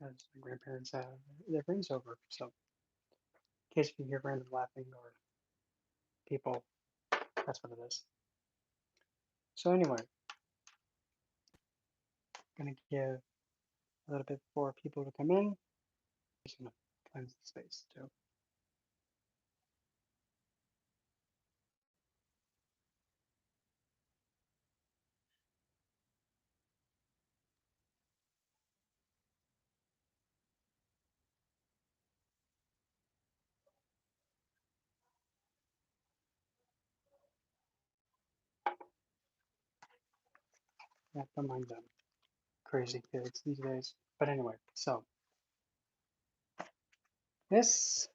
as my grandparents have their friends over. So, in case you hear random laughing or people, that's what it is. So, anyway, I'm going to give a little bit for people to come in. Just going to cleanse the space too. Yeah, don't mind them crazy kids these days. But anyway, so this,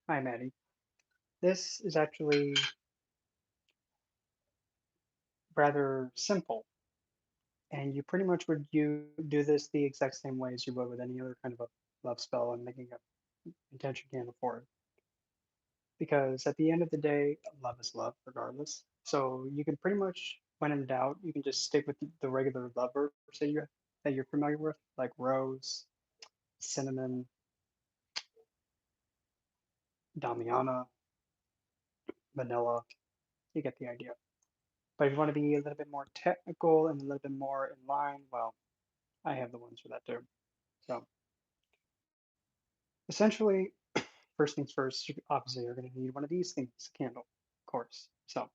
hi Maddie. This is actually rather simple, and you pretty much would you do this the exact same way as you would with any other kind of a love spell and making a intention candle for it. Because at the end of the day, love is love regardless. So you can pretty much, when in doubt, you can just stick with the regular love herbs that you're familiar with, like rose, cinnamon, damiana, vanilla. You get the idea. But if you want to be a little bit more technical and a little bit more in line, well, I have the ones for that too. So essentially, first things first, obviously you're going to need one of these things, a candle, of course. So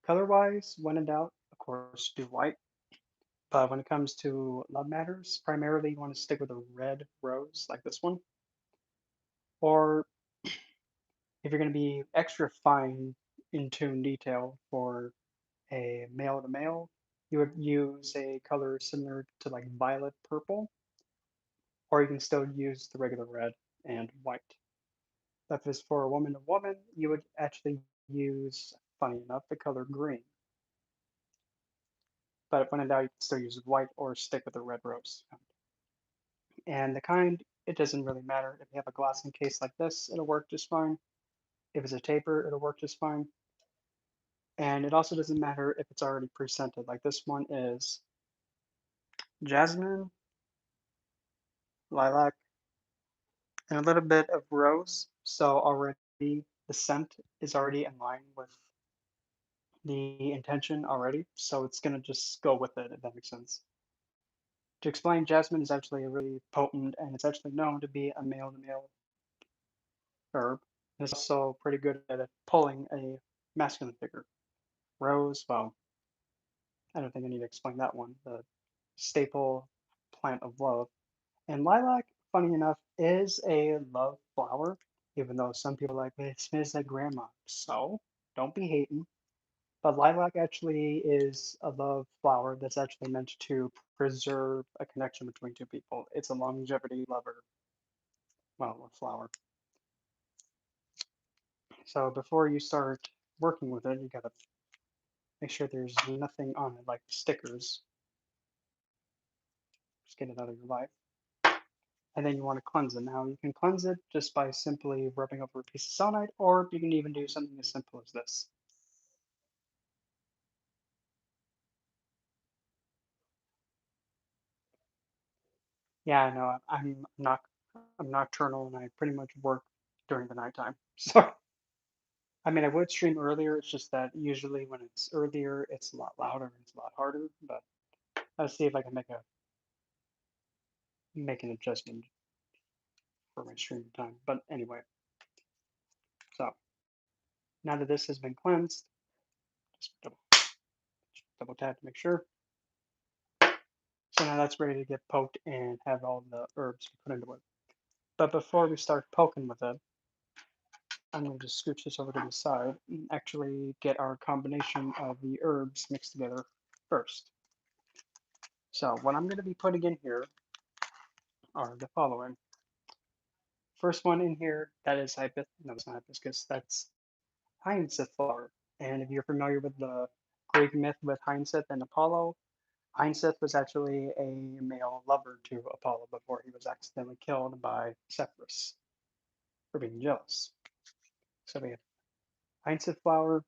color wise, when in doubt, of course, do white. But when it comes to love matters, primarily you want to stick with a red rose like this one. Or if you're going to be extra fine in tune detail for a male to male, you would use a color similar to like violet purple, or you can still use the regular red and white. If it's for a woman to woman, you would actually use, funny enough, the color green. But when in doubt, you can still use white or stick with the red rose. And the kind, it doesn't really matter. If you have a glass encase like this, it'll work just fine. If it's a taper, it'll work just fine. And it also doesn't matter if it's already pre-scented. Like this one is jasmine, lilac, and a little bit of rose. So already the scent is already in line with the intention already. So it's going to just go with it, if that makes sense. To explain, jasmine is actually a really potent and it's actually known to be a male to male herb. It's also pretty good at pulling a masculine figure. Rose, well, I don't think I need to explain that one. The staple plant of love. And lilac, funny enough, is a love flower, even though some people are like, it smells like grandma. So, don't be hating. But lilac actually is a love flower that's actually meant to preserve a connection between two people. It's a longevity lover, well, a flower. So before you start working with it, you gotta make sure there's nothing on it, like stickers. Just get it out of your life. And then you want to cleanse it. Now you can cleanse it just by simply rubbing over a piece of selenite, or you can even do something as simple as this. Yeah, I know. I'm nocturnal and I pretty much work during the nighttime. So I mean, I would stream earlier. It's just that usually when it's earlier, it's a lot louder and it's a lot harder. But I'll see if I can make an adjustment for my stream time. But anyway, so now that this has been cleansed, just double tap to make sure. So now that's ready to get poked and have all the herbs put into it. But before we start poking with it, I'm going to just scooch this over to the side and actually get our combination of the herbs mixed together first. So what I'm going to be putting in here are the following. First one in here, that is no, it's not hibiscus, that's hyacinth flower. And if you're familiar with the Greek myth with Hyacinth and Apollo, Hyacinth was actually a male lover to Apollo before he was accidentally killed by Zephyrus for being jealous. So we have hyacinth flower.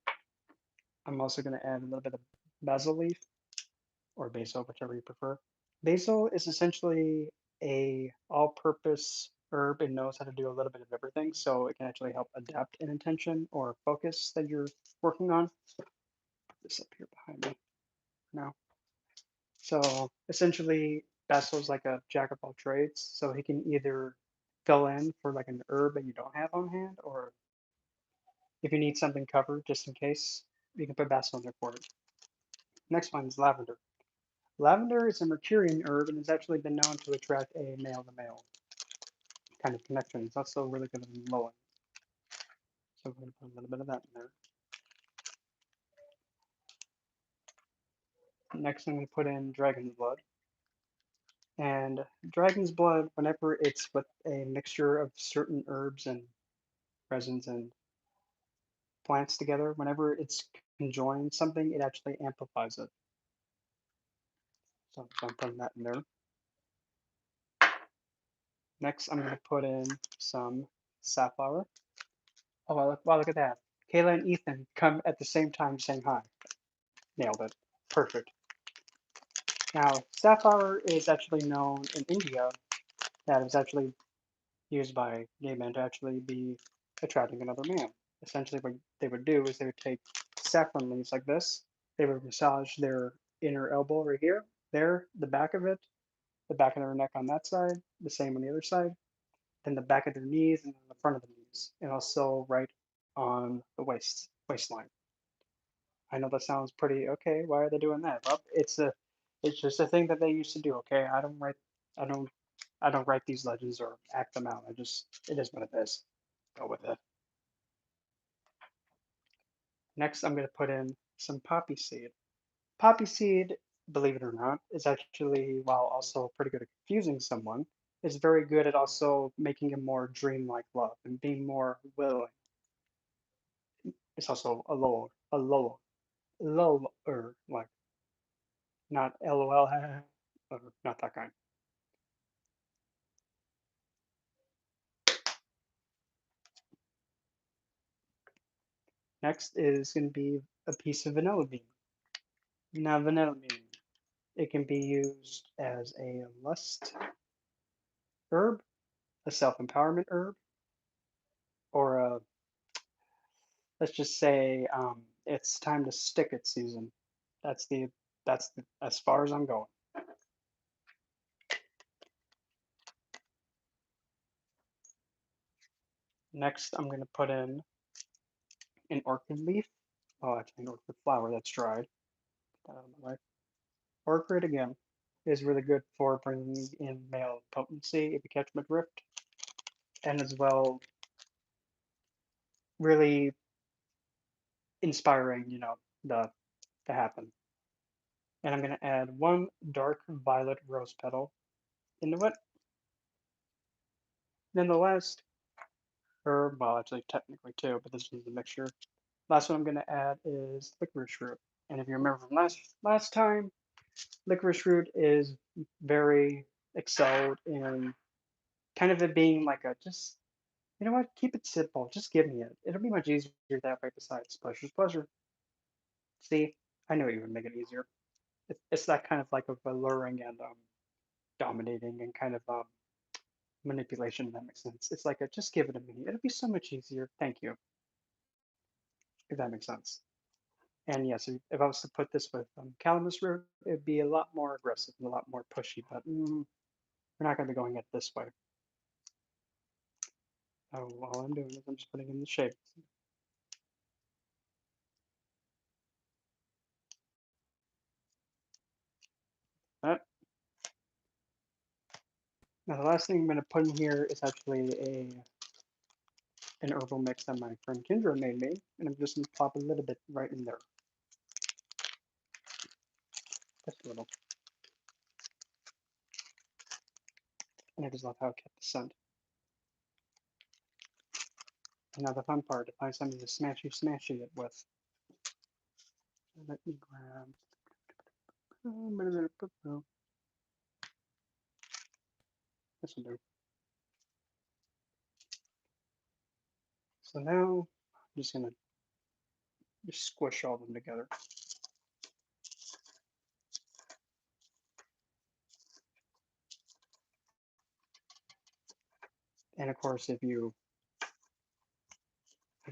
I'm also going to add a little bit of basil leaf or basil, whichever you prefer. Basil is essentially a all-purpose herb and knows how to do a little bit of everything, so it can actually help adapt an intention or focus that you're working on. Put this up here behind me now. So essentially, Basil's like a jack of all trades, so he can either fill in for like an herb that you don't have on hand, or if you need something covered just in case, you can put basil in there for it. Next one is lavender. Lavender is a Mercurian herb and has actually been known to attract a male-to-male kind of connection. It's also really good at lulling. So we're going to put a little bit of that in there. Next, I'm going to put in dragon's blood. And dragon's blood, whenever it's with a mixture of certain herbs and resins and plants together, whenever it's conjoined something, it actually amplifies it. So I'm putting that in there. Next, I'm going to put in some safflower. Oh, wow, look at that. Kayla and Ethan come at the same time saying hi. Nailed it. Perfect. Now, safflower is actually known in India that is actually used by gay men to actually be attracting another man. Essentially, what they would do is they would take saffron leaves like this. They would massage their inner elbow right here, there, the back of it, the back of their neck on that side, the same on the other side, then the back of their knees and then the front of the knees, and also right on the waistline. I know that sounds pretty okay. Why are they doing that? Well, it's just a thing that they used to do. Okay, I don't, I don't write these legends or act them out. It is what it is. Go with it. Next, I'm going to put in some poppy seed. Poppy seed, believe it or not, is actually, while also pretty good at confusing someone, is very good at also making a more dreamlike love and being more willing. It's also lower, like not LOL, or not that kind. Next is going to be a piece of vanilla bean. Now, vanilla bean, it can be used as a lust herb, a self-empowerment herb, or a, let's just say it's time to stick it season. That's the as far as I'm going. Next, I'm going to put in an orchid leaf. Oh, actually, an orchid flower that's dried. Put that out of my way. Orchid again is really good for bringing in male potency if you catch my drift, and as well really inspiring, the to happen. And I'm going to add one dark violet rose petal into it. Then the last herb, well, actually, technically two, but this is the mixture. Last one I'm going to add is licorice root. And if you remember from last time, licorice root is very excelled in kind of it being like a just, you know what, keep it simple. Just give me it. It'll be much easier that way besides pleasure's pleasure. See, I knew you would make it easier. It's that kind of like of alluring and dominating and kind of manipulation, if that makes sense. It's like a just give it to me. It'll be so much easier. Thank you, if that makes sense. And yes, if I was to put this with calamus root, it'd be a lot more aggressive and a lot more pushy, but we're not going to be going it this way. Oh, all I'm doing is I'm just putting in the shape. That. Now the last thing I'm going to put in here is actually an herbal mix that my friend Kendra made me, and I'm just going to plop a little bit right in there. Just a little. And I just love how it kept the scent. And now the fun part, to find something to smashy it with. Let me grab. This will do. So now I'm just gonna just squish all of them together. And of course, if you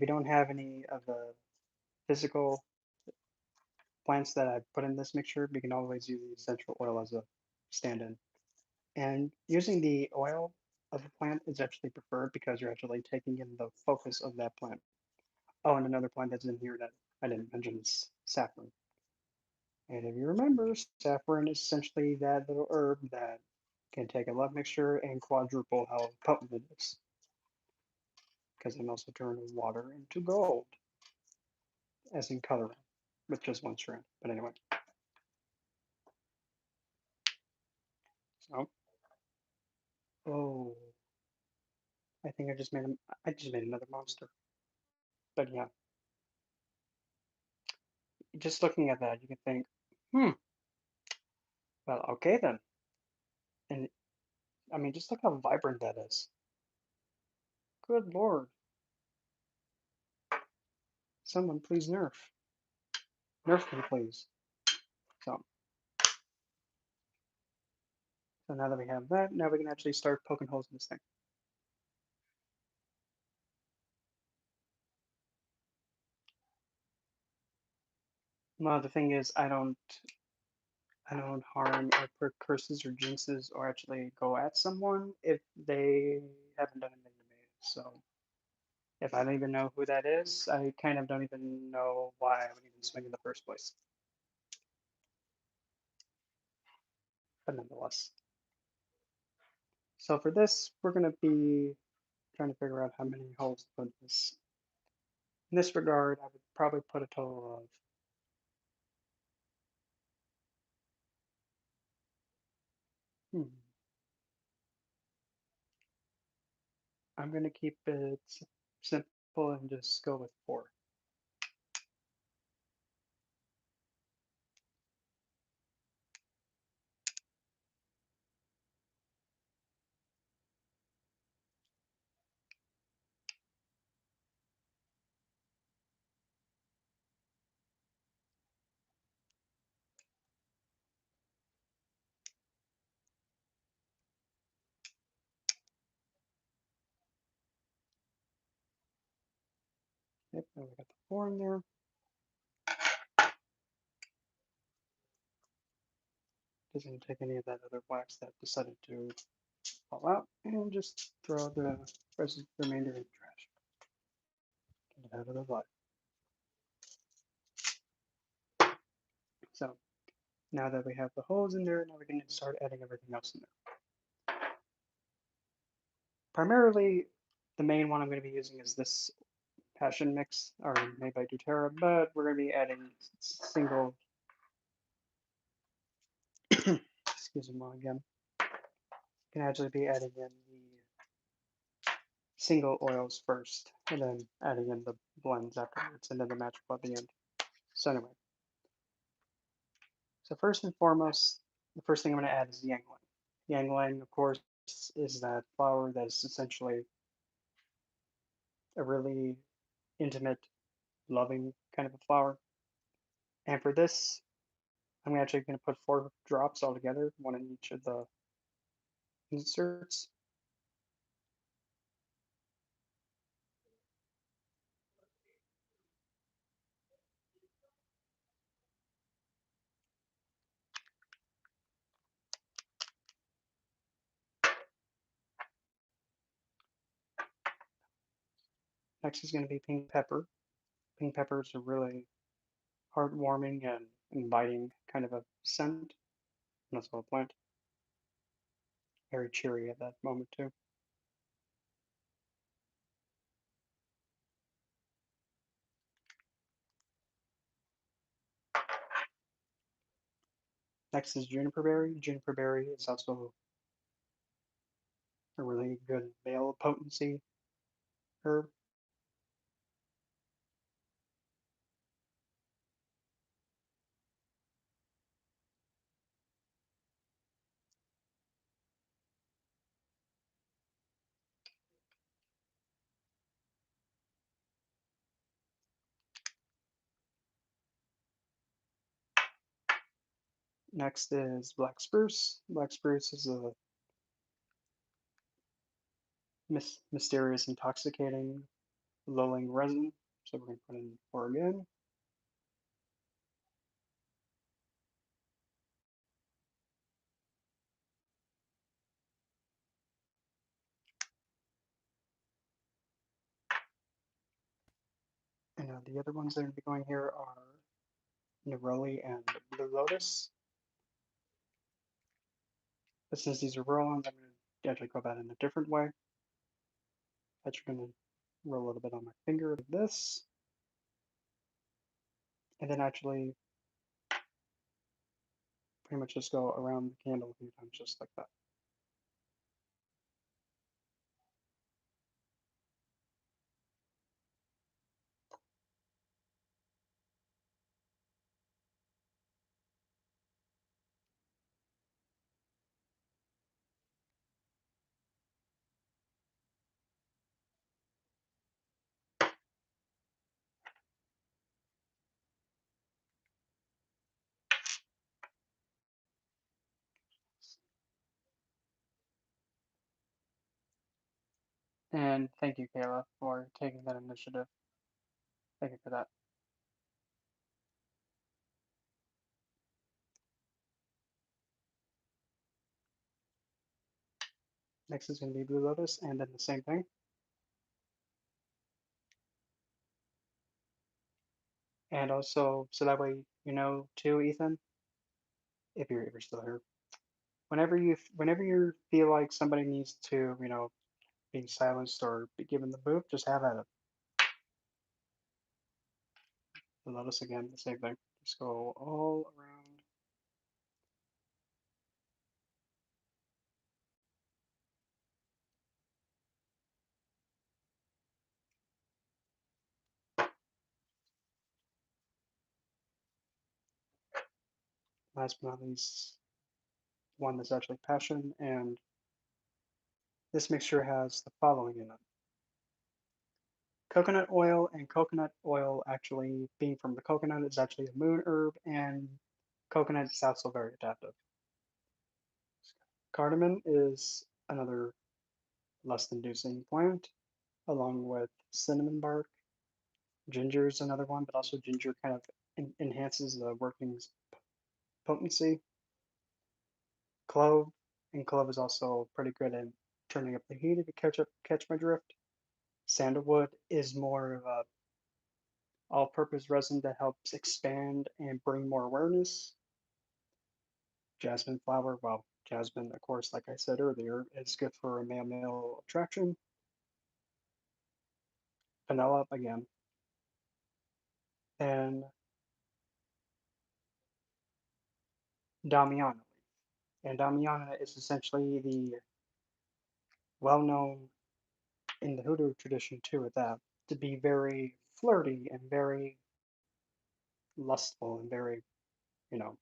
don't have any of the physical plants that I put in this mixture, we can always use the essential oil as a stand-in. And using the oil of the plant is actually preferred because you're actually taking in the focus of that plant. Oh, and another plant that's in here that I didn't mention is saffron. And if you remember, saffron is essentially that little herb that can take a love mixture and quadruple how potent it is. Because it can also turn water into gold, as in coloring, with just one strand. But anyway, so oh, I think I just made another monster. But yeah, just looking at that, you can think, hmm, well, okay then. And I mean, just look how vibrant that is. Good lord, someone please nerf me, please. So, so now that we have that, now we can actually start poking holes in this thing. Well, the thing is, I don't harm or put curses or jinxes or actually go at someone if they haven't done anything to me. So if I don't even know who that is, I kind of don't even know why I would even swing in the first place. But nonetheless. So for this, we're going to be trying to figure out how many holes to put in this. In this regard, I would probably put a total of hmm, I'm going to keep it simple and just go with 4. Yep, and we got the 4 in there. Doesn't take any of that other wax that decided to fall out, and just throw the remainder in the trash. Get it out of the light. So now that we have the holes in there, now we can start adding everything else in there. Primarily, the main one I'm going to be using is this passion mix, or made by doTERRA, but we're going to be adding single, excuse me again, can actually be adding in the single oils first, and then adding in the blends afterwards, and then the magical at the end. So anyway, so first and foremost, the first thing I'm going to add is the yangling. Yangling, of course, is that flower that is essentially a really intimate, loving kind of a flower. And for this, I'm actually going to put 4 drops all together, one in each of the inserts. Next is going to be pink pepper. Pink pepper is a really heartwarming and inviting kind of a scent, and also a plant. Very cheery at that moment too. Next is Juniper Berry. Juniper Berry is also a really good male potency herb. Next is black spruce. Black spruce is a mysterious, intoxicating, lulling resin. So we're going to put in 4 again. And the other ones that are going to be going here are Neroli and Blue Lotus. But since these are roll-ons, I'm going to actually go about it in a different way. I'm going to roll a little bit on my finger like this. And then actually pretty much just go around the candle a few times just like that. And thank you, Kayla, for taking that initiative. Thank you for that. Next is going to be Blue Lotus, and then the same thing. And also, so that way you know too, Ethan, if you're still here, whenever you feel like somebody needs to, be silenced or be given the boot, just have at it. The Lotus again, the same thing. Just go all around. Last but not least, one that's actually passion, and this mixture has the following in it. Coconut oil actually being from the coconut is actually a moon herb, and coconut is also very adaptive. Cardamom is another lust-inducing plant, along with cinnamon bark. Ginger is another one, but also ginger kind of enhances the working's potency. Clove, and clove is also pretty good at turning up the heat if you catch my drift. Sandalwood is more of a all-purpose resin that helps expand and bring more awareness. Jasmine flower, well, jasmine, of course, like I said earlier, is good for a male-male attraction. Vanilla, again. And Damiana. And Damiana is essentially the well-known in the hoodoo tradition too, with that, to be very flirty and very lustful and very, you know,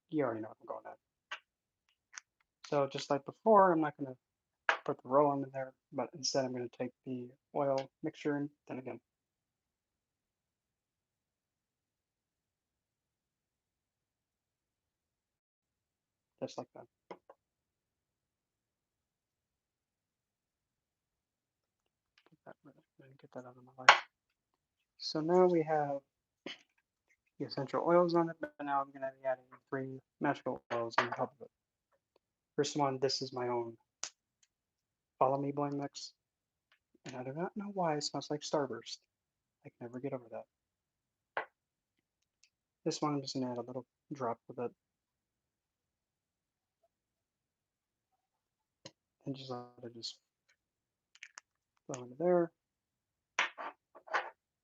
you already know what I'm going at. So just like before, I'm not going to put the roll-on in there, but instead I'm going to take the oil mixture and then again. Just like that. Get that out of my life. So now we have the essential oils on it, but now I'm going to be adding 3 magical oils on top of it. First one, this is my own Follow Me blend mix, and I do not know why it smells like Starburst. I can never get over that. This one I'm just going to add a little drop of it, and just let it just flow into there.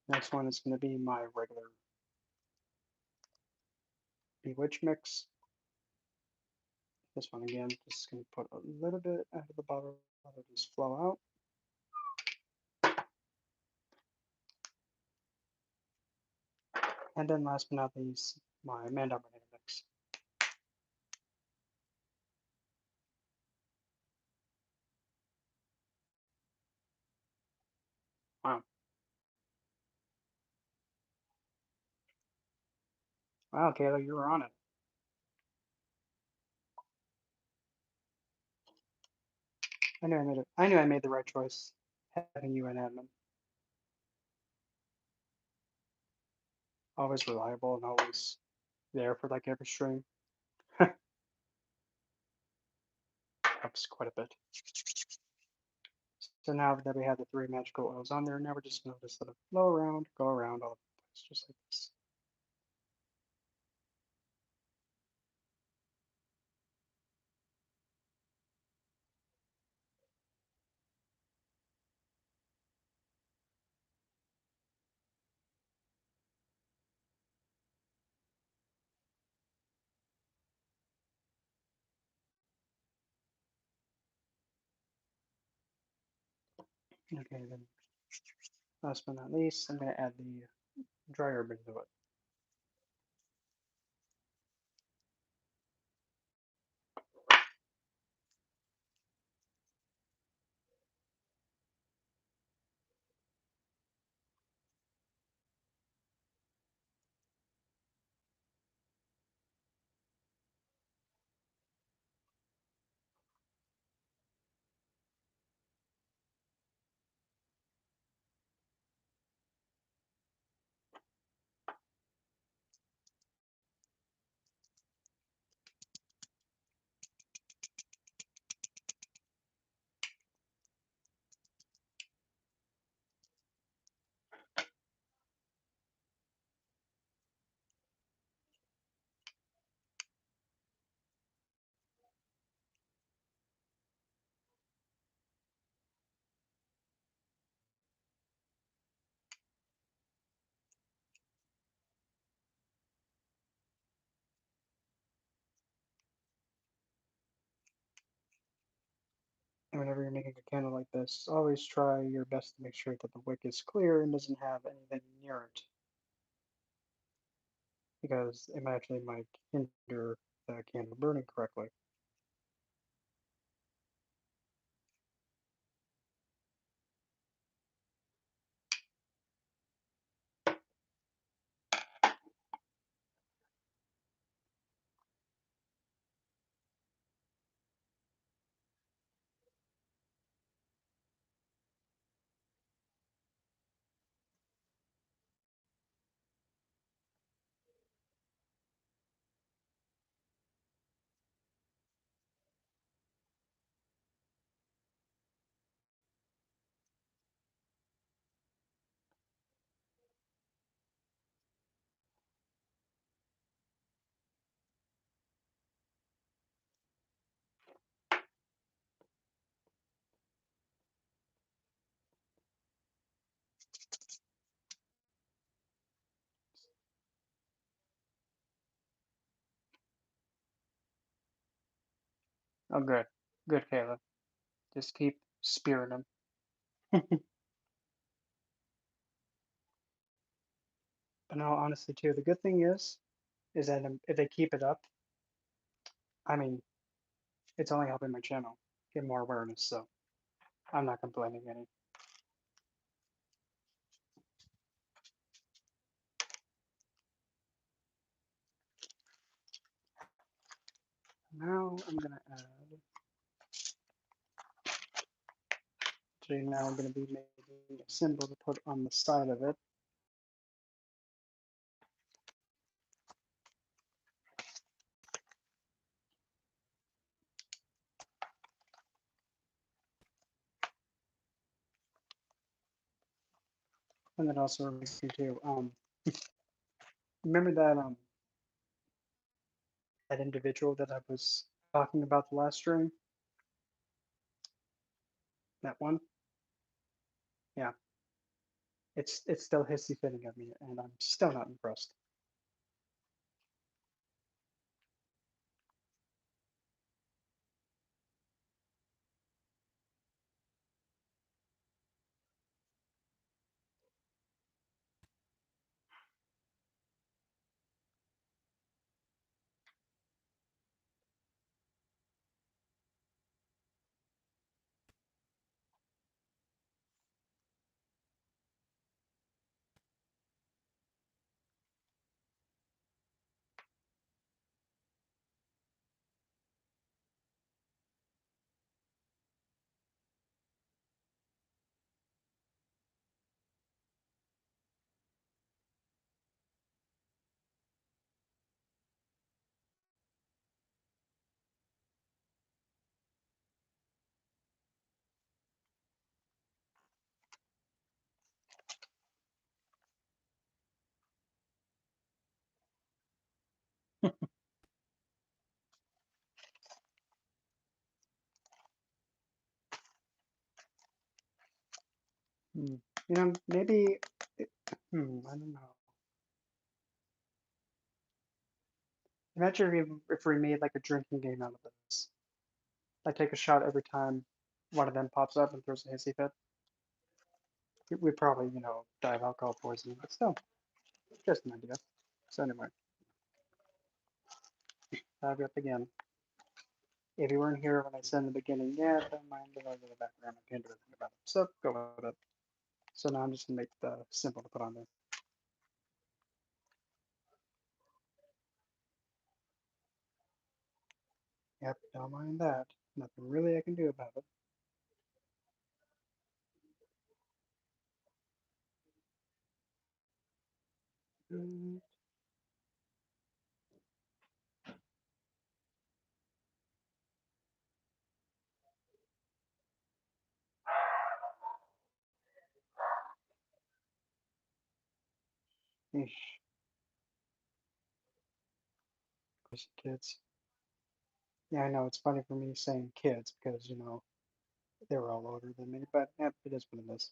Next one is going to be my regular Bewitch mix. This one again, just going to put a little bit out of the bottle, let it just flow out. And then last but not least, my mandarin mix. Wow. Wow, Kayla, you were on it. I knew I made the right choice having you in admin. Always reliable and always there for like every stream. Helps quite a bit. So now that we have the 3 magical oils on there, now we're just going to just let it flow around, go around all the place, just like this. Okay, then last but not least, I'm going to add the dry herb into it. And whenever you're making a candle like this, always try your best to make sure that the wick is clear and doesn't have anything near it, because it actually might hinder the candle burning correctly. Oh, good. Good, Kayla. Just keep spearing them. But no, honestly, too, the good thing is that if they keep it up, I mean, it's only helping my channel get more awareness, so I'm not complaining any. Now I'm gonna add. Actually, now I'm gonna be making a symbol to put on the side of it. And then also reminds me too. Remember that individual that I was talking about the last stream? That one? Yeah. It's still hissy fitting at me, and I'm still not impressed. You know, maybe, I don't know. Imagine if we made like a drinking game out of this. I take a shot every time one of them pops up and throws a hissy fit. We'd probably, die of alcohol poisoning, but still, just an idea. So anyway, back up again. If you weren't here when I said in the beginning, yeah, don't mind the noise in the background. I can't do anything about it. So go with it. So now I'm just gonna make the simple to put on there. Yep, don't mind that. Nothing really I can do about it. Mm, Eesh, crazy kids. Yeah, I know it's funny for me saying kids because they were all older than me, but yep, it is what it is.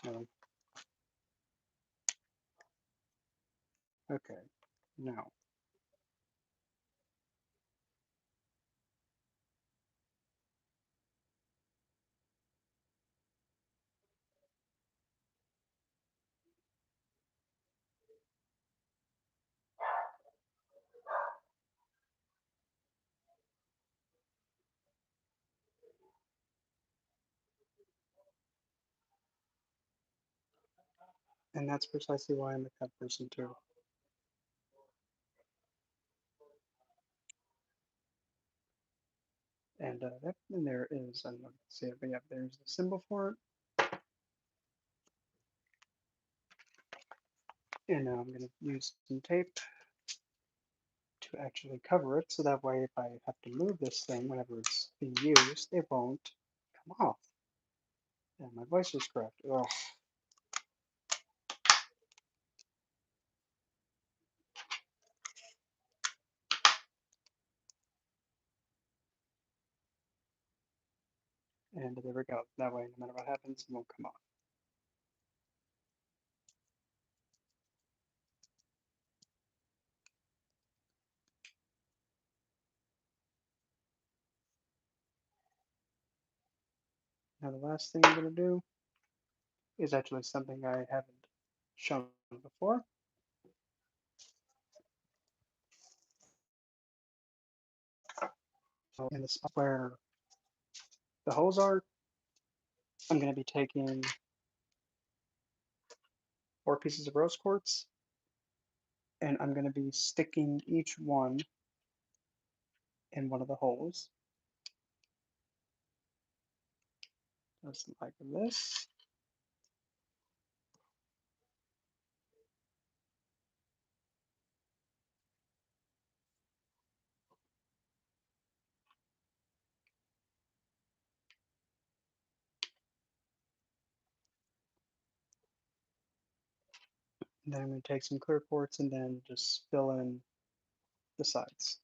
Um, okay, now and that's precisely why I'm a cat person too. And yep, and there is, I don't know if you can see it, but yep, there's the symbol for it. And now I'm going to use some tape to actually cover it, so that way if I have to move this thing whenever it's being used, it won't come off. And my voice is cracked. Ugh. And there we go. That way, no matter what happens, it won't come off. Now the last thing I'm going to do is actually something I haven't shown before. So in the spot where the holes are, I'm going to be taking 4 pieces of rose quartz, and I'm going to be sticking each one in one of the holes, just like this. And then I'm going to take some clear quartz and then just fill in the sides.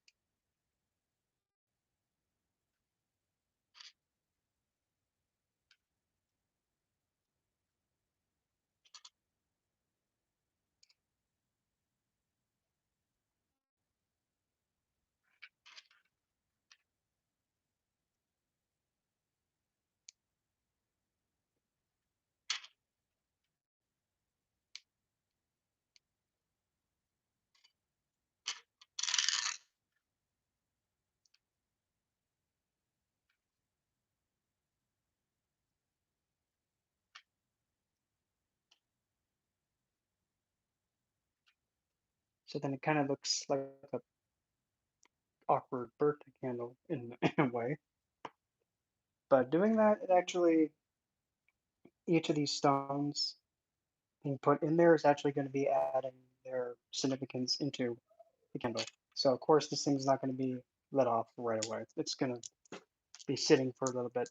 So then it kind of looks like a awkward birthday candle in a way. But doing that, it actually, each of these stones being put in there is actually going to be adding their significance into the candle. So of course this thing's not going to be lit off right away. It's going to be sitting for a little bit.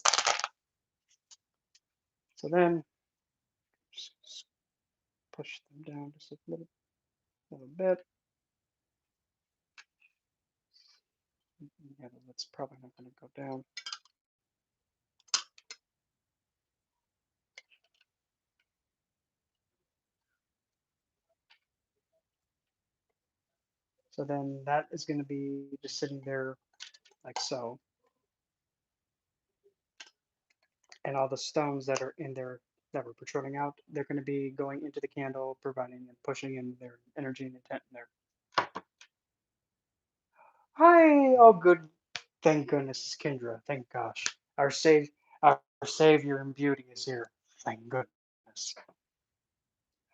So then just push them down just a little bit. Yeah, that's probably not going to go down. So then that is going to be just sitting there like so. And all the stones that are in there that were protruding out, they're going to be going into the candle, providing and pushing in their energy and intent in there. Hi, oh good, thank goodness, Kendra, thank gosh. Our savior and beauty is here. Thank goodness.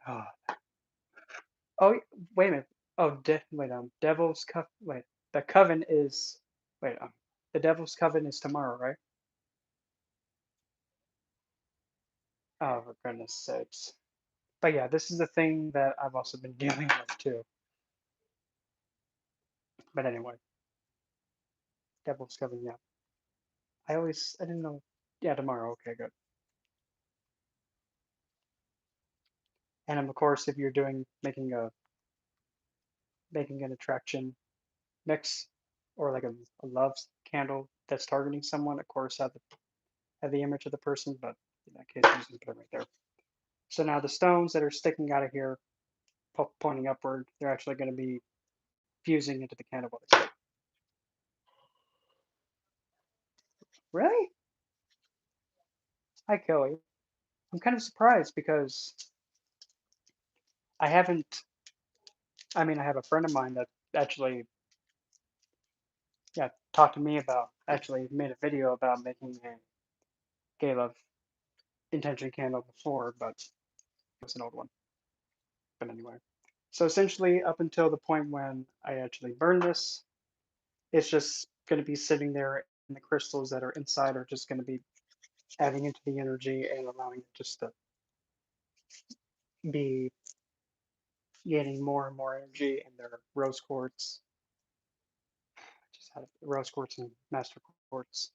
Oh, oh wait a minute. Oh, wait, Devil's Coven. Wait, the Coven is. Wait, the Devil's Coven is tomorrow, right? Oh, for goodness sakes. But yeah, this is the thing that I've also been dealing with too. But anyway, Devil's Coven, yeah. I didn't know. Yeah, tomorrow. Okay, good. And of course, if you're making an attraction mix or like a love candle that's targeting someone, of course, have the image of the person, but in that case, I'm just gonna put it right there. So now the stones that are sticking out of here, pointing upward, they're actually going to be fusing into the candle while they stick. Really? Hi, Kelly. I'm kind of surprised because I haven't. I mean, I have a friend of mine that actually, yeah, talked to me about actually made a video about making a gay love intention candle before, but it was an old one. But anyway, so essentially, up until the point when I actually burn this, it's just going to be sitting there, and the crystals that are inside are just going to be adding into the energy and allowing it just to be gaining more and more energy in their rose quartz. Just had rose quartz and master quartz.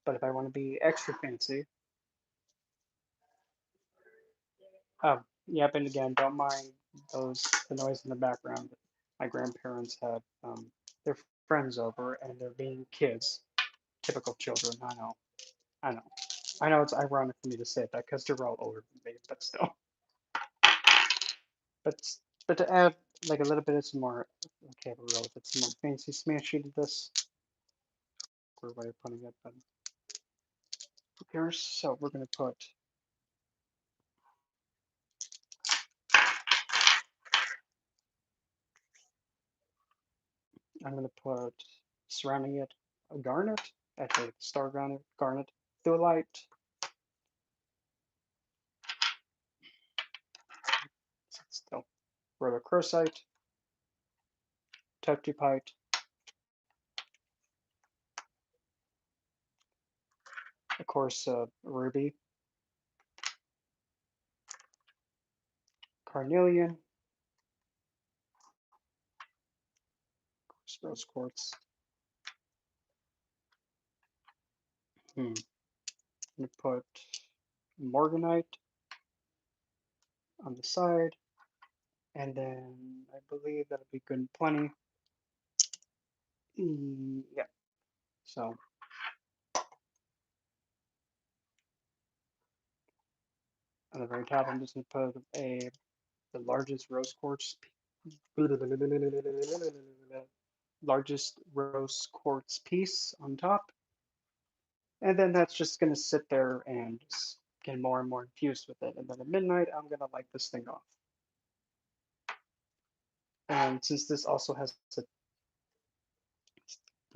But if I want to be extra fancy, yep, and again, don't mind the noise in the background. My grandparents had their friends over, and they're being kids, typical children. I know, I know. It's ironic for me to say that because they're all older than me, but still. But but to add like a little bit of some more, okay, we'll roll with it, some more fancy smashy to this. Weird way of putting it, but here, so we're gonna put. I'm gonna put surrounding it a garnet, actually star garnet, thuolite, still rhodochrosite, tektupite, of course, ruby, carnelian, rose quartz. I'm gonna put morganite on the side, and then I believe that'll be good and plenty. Yeah. So on the very top, I'm just gonna put the largest rose quartz, largest rose quartz piece on top, and then that's just gonna sit there and just get more and more infused with it. And then at midnight, I'm gonna light this thing off. And since this also has a,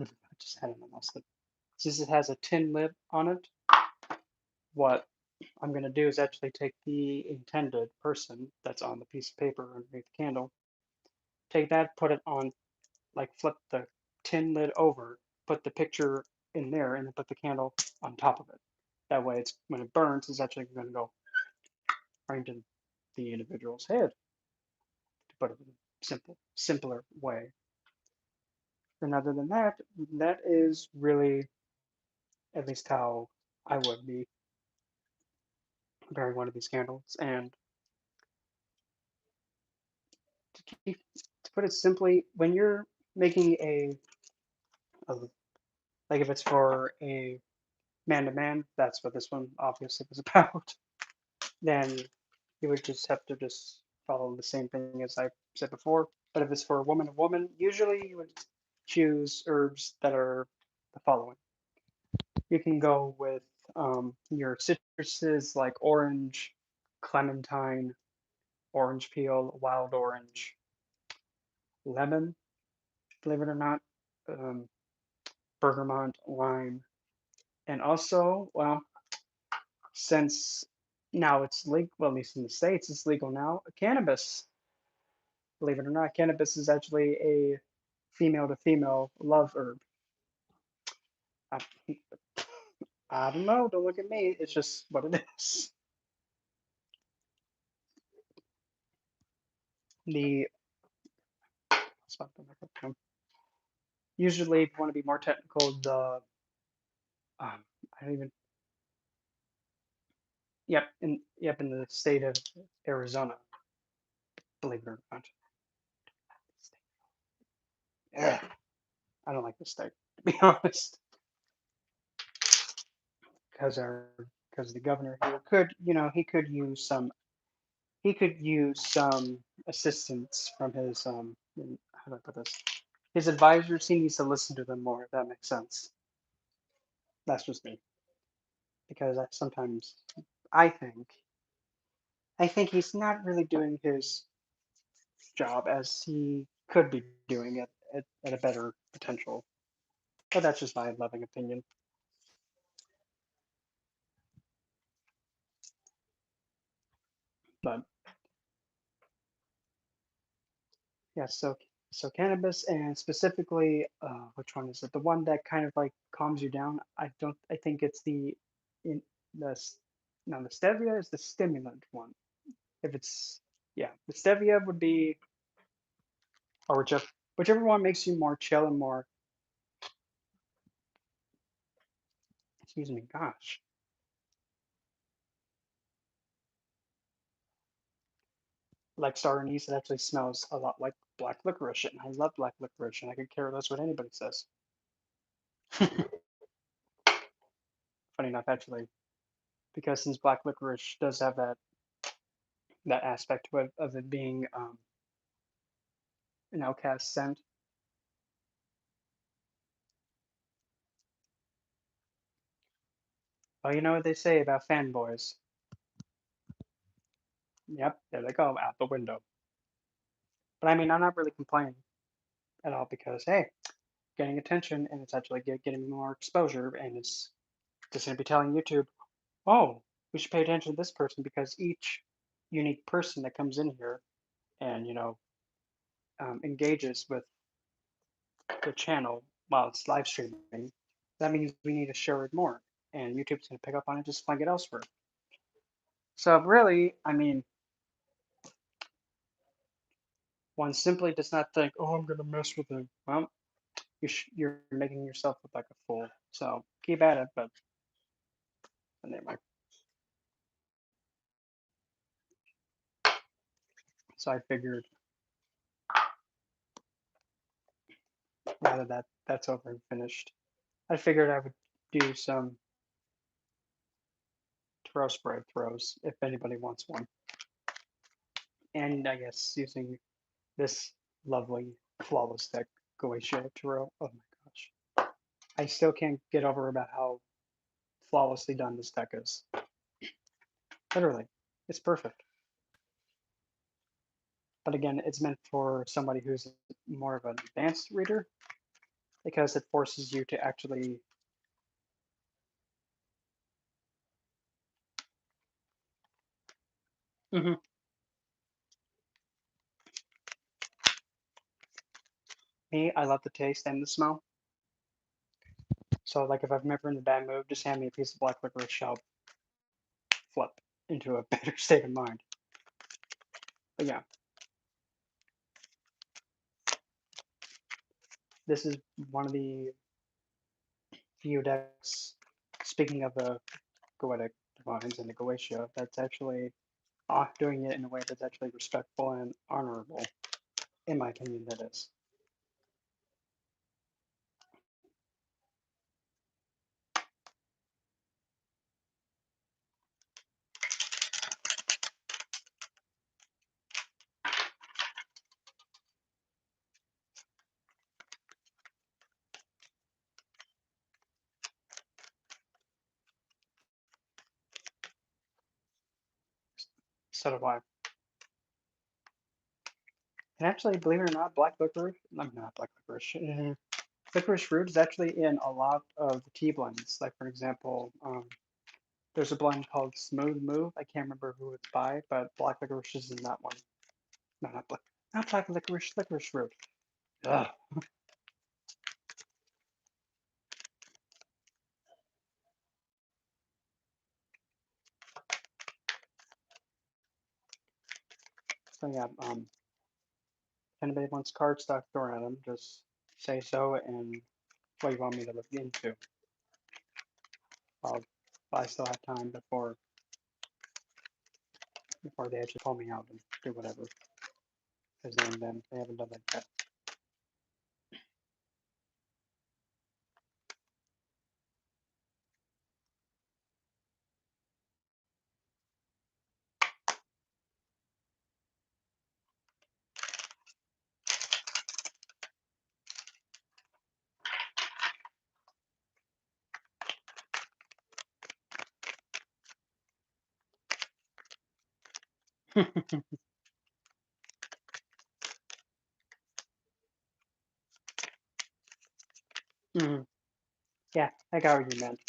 I just had it almost. Since it has a tin lid on it, what I'm gonna do is actually take the intended person that's on the piece of paper underneath the candle, take that, put it on, like flip the tin lid over, put the picture in there, and then put the candle on top of it. That way, it's when it burns, it's actually going to go right into the individual's head, to put it in a simpler way. And other than that, that is really at least how I would be preparing one of these candles. And to put it simply, when you're making like if it's for a man to man, that's what this one obviously was about. Then you would just have to just follow the same thing as I said before. But if it's for a woman to woman, usually you would choose herbs that are the following. You can go with your citruses like orange, clementine, orange peel, wild orange, lemon, believe it or not, um, bergamot, lime, and also, well, since now it's legal, well, at least in the States, it's legal now, cannabis. Believe it or not, cannabis is actually a female to female love herb. I, I don't know, don't look at me, it's just what it is. The usually, if you want to be more technical, I don't even, in the state of Arizona, believe it or not. Yeah, I don't like the state, to be honest, because our because the governor here could, he could use some assistance from his how do I put this? His advisors. He needs to listen to them more. If that makes sense. That's just me, because sometimes I think he's not really doing his job as he could be doing it at a better potential. But that's just my loving opinion. But yeah, so cannabis, and specifically, which one is it? The one that kind of like calms you down. I think it's in the no, the stevia is the stimulant one. If it's Yeah, the stevia would be, or whichever one makes you more chill and more, excuse me, gosh, like star anise. It actually smells a lot like black licorice, and I love black licorice, and I could care less what anybody says. Funny enough, actually, because since black licorice does have that aspect to it of it being an outcast scent. Well, you know what they say about fanboys. Yep, there they go, out the window. But I mean, I'm not really complaining at all because, hey, getting attention and it's actually getting more exposure, and it's just going to be telling YouTube, oh, we should pay attention to this person because each unique person that comes in here and, engages with the channel while it's live streaming, that means we need to share it more. And YouTube's going to pick up on it, just flag it elsewhere. So really, I mean, one simply does not think, oh, I'm going to mess with him. Well, you're making yourself look like a fool. So keep at it, but anyway. So I figured now that that's over and finished, I figured I would do some throw spray throws if anybody wants one. And I guess using this lovely flawless deck Goetia Taro. Oh my gosh. I still can't get over about how flawlessly done this deck is. Literally, it's perfect. But again, it's meant for somebody who's more of an advanced reader because it forces you to actually. Mhm. Me, I love the taste and the smell. So, like, if I'm ever in a bad mood, just hand me a piece of black licorice, I'll flip into a better state of mind. But yeah, this is one of the few decks. Speaking of the Goetic Divines and the Goetia, that's actually doing it in a way that's actually respectful and honorable. In my opinion, that is. So do I. And actually, believe it or not, black licorice, I'm not black licorice. Licorice root is actually in a lot of the tea blends. Like, for example, there's a blend called Smooth Move. I can't remember who it's by, but black licorice is in that one. No, not black licorice, licorice root. Ugh. So yeah, if anybody wants cardstock thrown at them, just say so and what you want me to look into. I'll, I still have time before they actually call me out and do whatever. Because then they haven't done that yet. Mm, yeah, I got what you meant.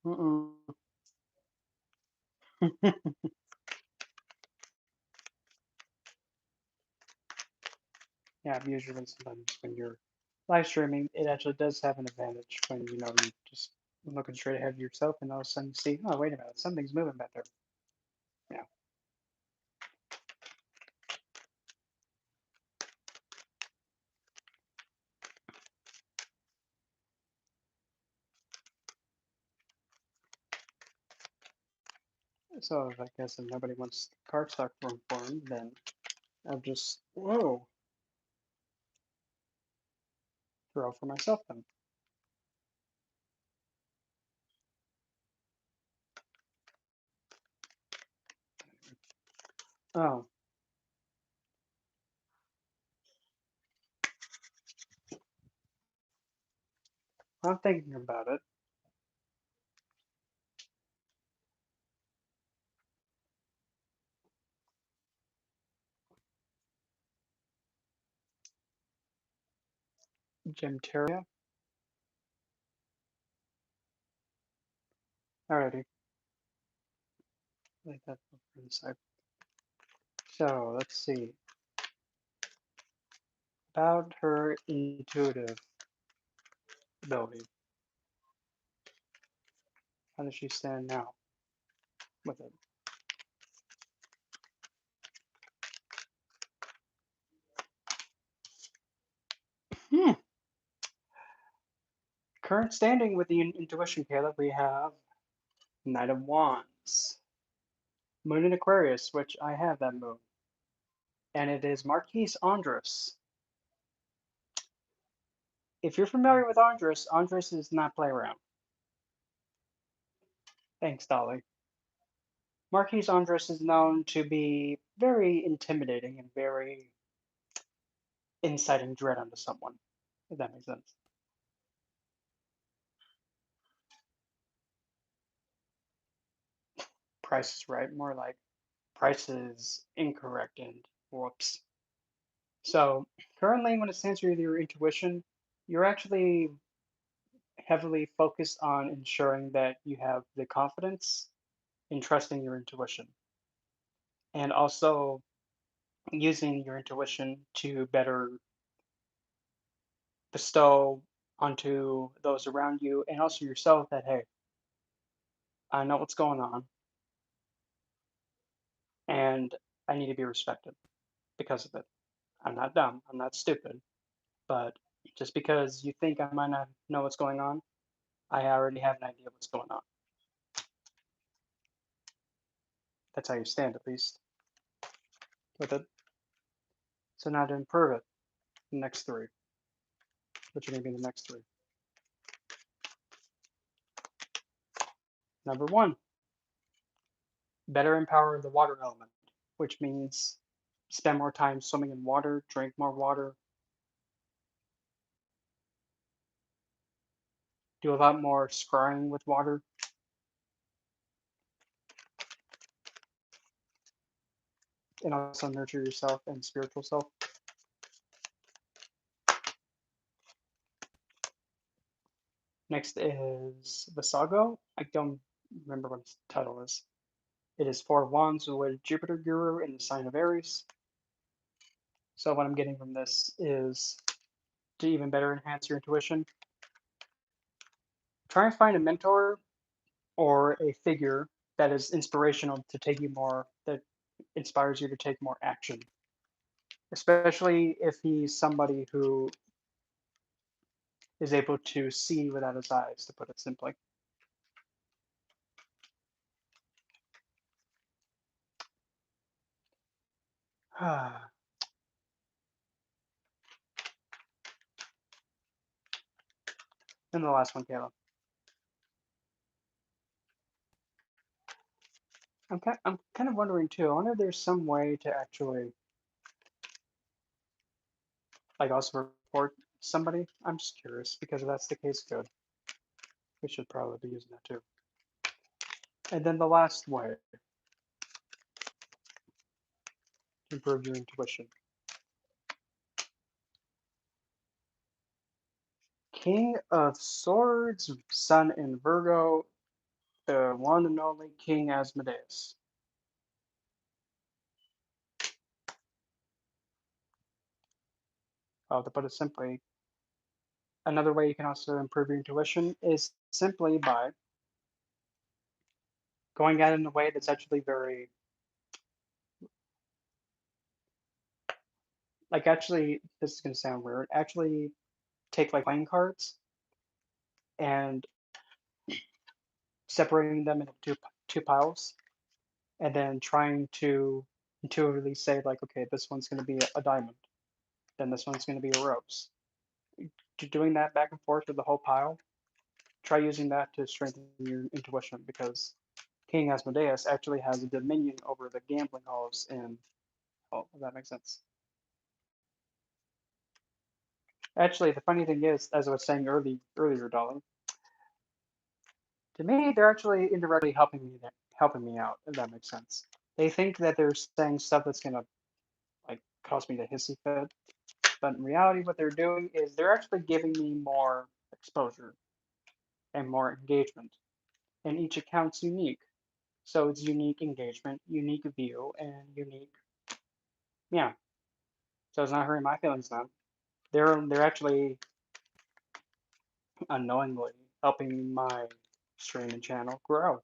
Mm-mm. Yeah, usually sometimes when you're live streaming, it actually does have an advantage when you know you just looking straight ahead of yourself and all of a sudden you see, oh wait a minute, something's moving back there. Yeah. So I guess if nobody wants cardstock room for them, then I'll just throw for myself then. Oh, I'm thinking about it. Gemteria. Alrighty. Like that for the side. So let's see. About her intuitive ability. How does she stand now with it? Hmm. Current standing with the intuition, Caleb, we have Knight of Wands, Moon in Aquarius, which I have that moon, and it is Marquise Andros. If you're familiar with Andros, Andros is not play around. Thanks, Dolly. Marquise Andros is known to be very intimidating and very inciting dread onto someone, if that makes sense. Price is right, more like price is incorrect and whoops. So currently, when it stands with your intuition, you're actually heavily focused on ensuring that you have the confidence in trusting your intuition and also using your intuition to better bestow onto those around you and also yourself that, hey, I know what's going on and I need to be respected because of it. I'm not dumb, I'm not stupid, but just because you think I might not know what's going on, I already have an idea what's going on. That's how you stand, at least, with it. So now to improve it, the next three, which are going to be the next three. Number one, better empower the water element, which means spend more time swimming in water, drink more water, do a lot more scrying with water, and also nurture yourself and spiritual self. Next is Visago. I don't remember what its title is. It is 4 wands with Jupiter Guru in the sign of Aries. So what I'm getting from this is to even better enhance your intuition, try and find a mentor or a figure that is inspirational to take you more, that inspires you to take more action, especially if he's somebody who is able to see without his eyes, to put it simply. And the last one, Caleb. I'm kind of wondering too. I wonder if there's some way to actually like also report somebody. I'm just curious because if that's the case, good. We should probably be using that too. And then the last way to improve your intuition. King of Swords, Sun in Virgo, the one and only King Asmodeus. To put it simply, another way you can also improve your intuition is simply by going at it in a way that's actually very, like, actually, this is going to sound weird. Actually, take like playing cards and separating them into two piles, and then trying to intuitively say, like, okay, this one's going to be a diamond, then this one's going to be a rose. Doing that back and forth with the whole pile, try using that to strengthen your intuition because King Asmodeus actually has a dominion over the gambling halls in. Oh, if that makes sense. Actually, the funny thing is, as I was saying earlier, Dolly, to me, they're actually indirectly helping me out. If that makes sense. They think that they're saying stuff that's gonna like cause me to hissy fit, but in reality, what they're doing is they're actually giving me more exposure and more engagement, and each account's unique. So it's unique engagement, unique view, and unique, yeah. So it's not hurting my feelings then. They're actually unknowingly helping my stream and channel grow.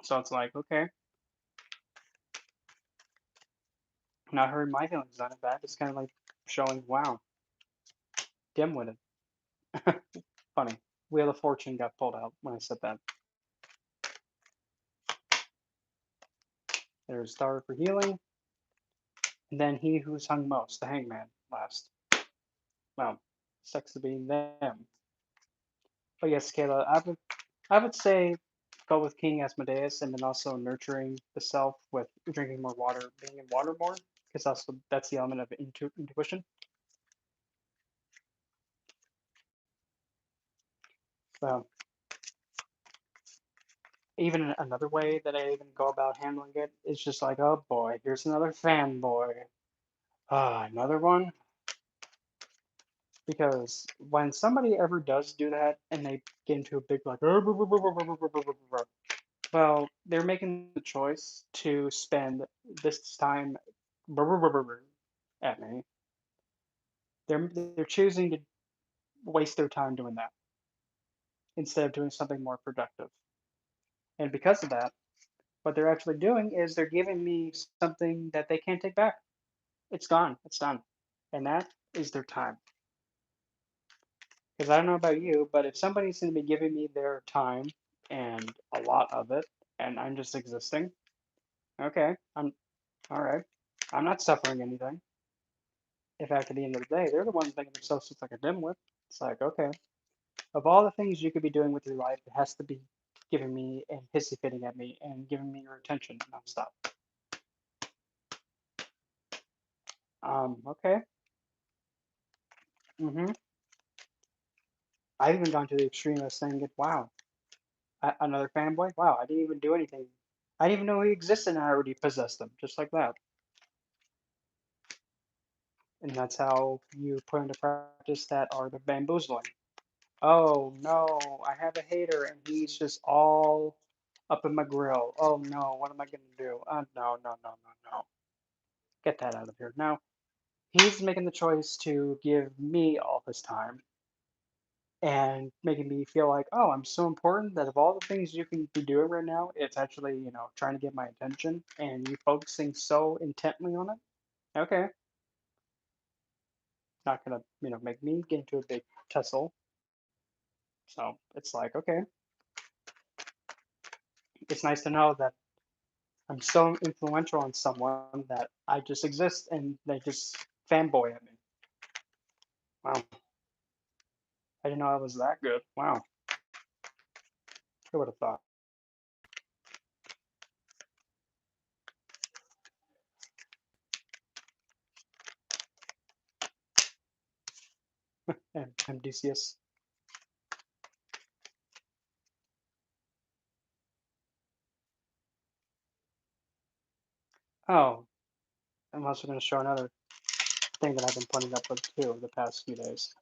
So it's like, okay, not hurting my feelings then. In fact, it's kind of like showing, wow, dim-witted. Funny. Wheel of Fortune got pulled out when I said that. There's Star for healing, and then he who's hung most, the Hangman, last. Well, sucks to be them. But yes, Kayla, I would say go with King Asmodeus, and then also nurturing the self with drinking more water, being in water more, because also that's the element of intuition. So even another way that I even go about handling it is just like, oh boy, here's another fanboy. Another one. Because when somebody ever does do that and they get into a big like, well, they're making the choice to spend this time at me. They're choosing to waste their time doing that instead of doing something more productive. And because of that, what they're actually doing is they're giving me something that they can't take back. It's gone. It's done. And that is their time. Because I don't know about you, but if somebody's going to be giving me their time and a lot of it, and I'm just existing, okay, I'm all right. I'm not suffering anything. In fact, at the end of the day, they're the ones making themselves look like a dimwit. It's like, okay, of all the things you could be doing with your life, it has to be giving me and hissy fitting at me and giving me your attention nonstop. Okay. Mm-hmm. I've even gone to the extreme of saying it, wow, another fanboy? Wow, I didn't even do anything. I didn't even know he existed and I already possessed him, just like that. And that's how you put into practice that art of bamboozling. Oh no, I have a hater and he's just all up in my grill. Oh no, what am I gonna do? No, no, no, no, no. Get that out of here. Now, he's making the choice to give me all his time and making me feel like, oh, I'm so important that of all the things you can be doing right now, it's actually, trying to get my attention and you focusing so intently on it. Okay, not gonna, make me get into a big tussle. So it's like, okay, it's nice to know that I'm so influential on someone that I just exist and they just fanboy at me. Wow, I didn't know I was that good. Wow, who would have thought? I'm Decius. Oh, I'm also going to show another thing that I've been putting up with too the past few days.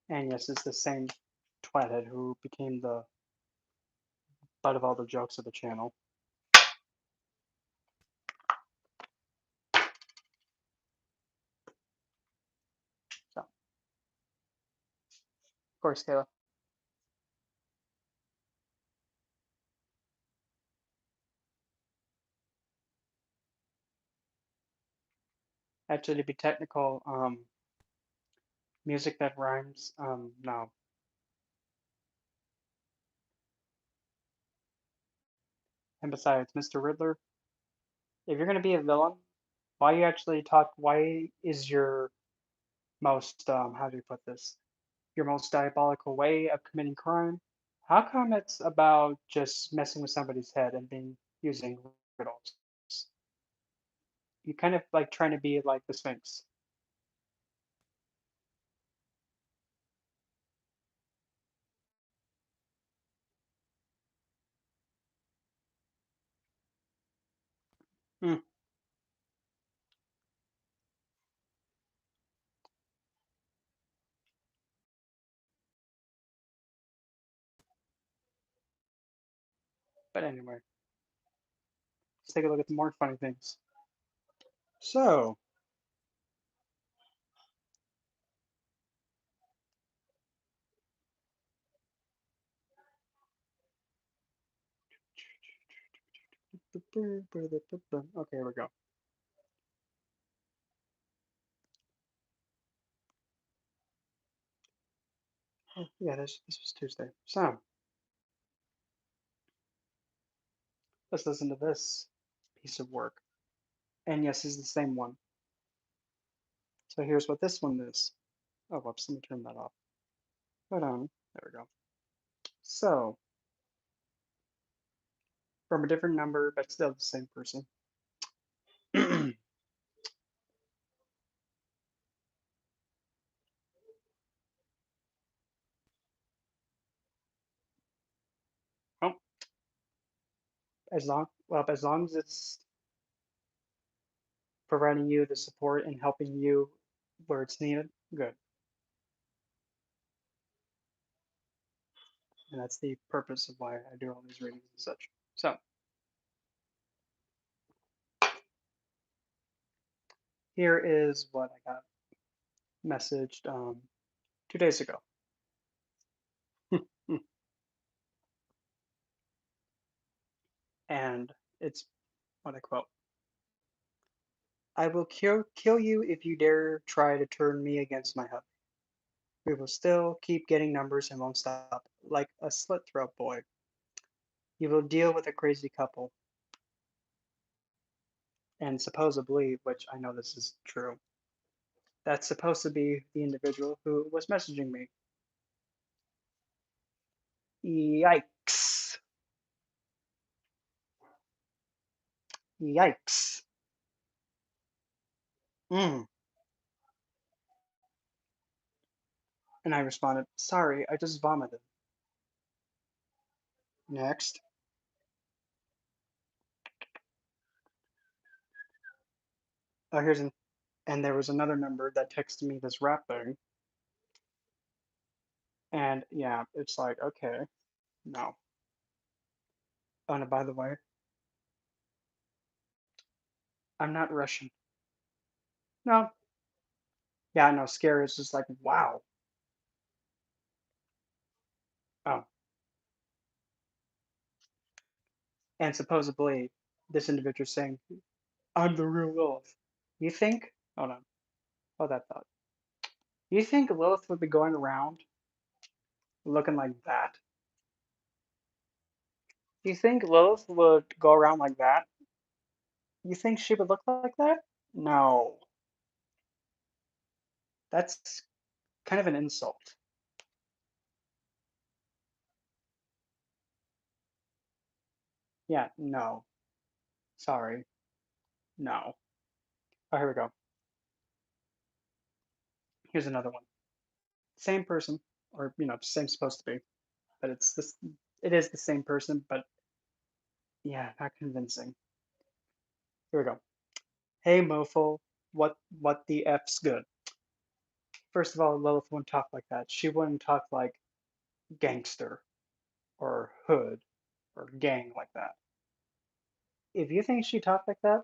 And yes, it's the same twathead who became the butt of all the jokes of the channel. So, of course, Kayla. Actually, to be technical, music that rhymes, no. And besides, Mr. Riddler, if you're going to be a villain, why is your most, how do you put this? Your most diabolical way of committing crime? How come it's about just messing with somebody's head and being using riddles? You kind of like trying to be like the Sphinx. Hmm. But anyway, let's take a look at the more funny things. So, okay, here we go. Oh, yeah, this was Tuesday. So, let's listen to this piece of work. And yes, it's the same one. So here's what this one is. Oh, whoops, let me turn that off. Hold on. There we go. So, from a different number, but still the same person. Oh, as long as it's providing you the support and helping you where it's needed, good. And that's the purpose of why I do all these readings and such. So, here is what I got messaged 2 days ago. And it's what I quote: I will kill you if you dare try to turn me against my hubby. We will still keep getting numbers and won't stop, like a slit throat boy. You will deal with a crazy couple. And supposedly, which I know this is true, that's supposed to be the individual who was messaging me. Yikes. Yikes. Mm. And I responded, sorry, I just vomited. Next. Oh, here's an, and there was another number that texted me this rap thing. And yeah, it's like, okay, no. Oh, and by the way, I'm not Russian. No. Yeah, no, scary is just like, wow. Oh, and supposedly this individual saying, I'm the real Lilith. You think, hold on, hold that thought. You think Lilith would be going around looking like that? You think Lilith would go around like that? You think she would look like that? No. That's kind of an insult. Yeah, no. Sorry. No. Oh, here we go. Here's another one. Same person, or same supposed to be, but it's this. It is the same person, but yeah, not convincing. Here we go. Hey, mofo, what the f's good? First of all, Lilith wouldn't talk like that. She wouldn't talk like gangster or hood or gang like that. If you think she talked like that,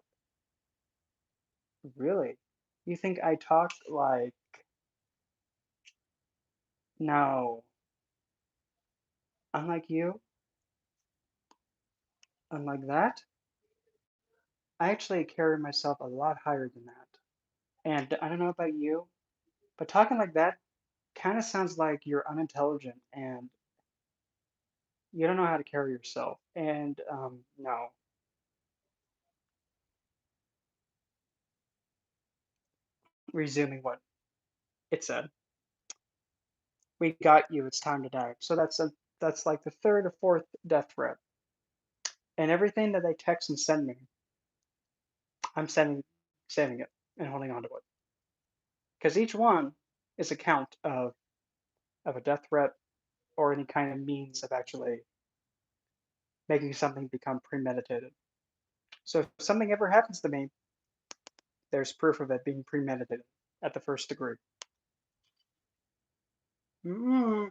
really? You think I talk like no, unlike you, unlike that? I actually carry myself a lot higher than that. And I don't know about you, but talking like that kind of sounds like you're unintelligent and you don't know how to carry yourself. And no, resuming what it said, we got you. It's time to die. So that's like the third or fourth death threat. And everything that they text and send me, I'm saving it and holding on to it because each one is a count of a death threat or any kind of means of actually making something become premeditated. So if something ever happens to me, there's proof of it being premeditated at the first degree. Mm,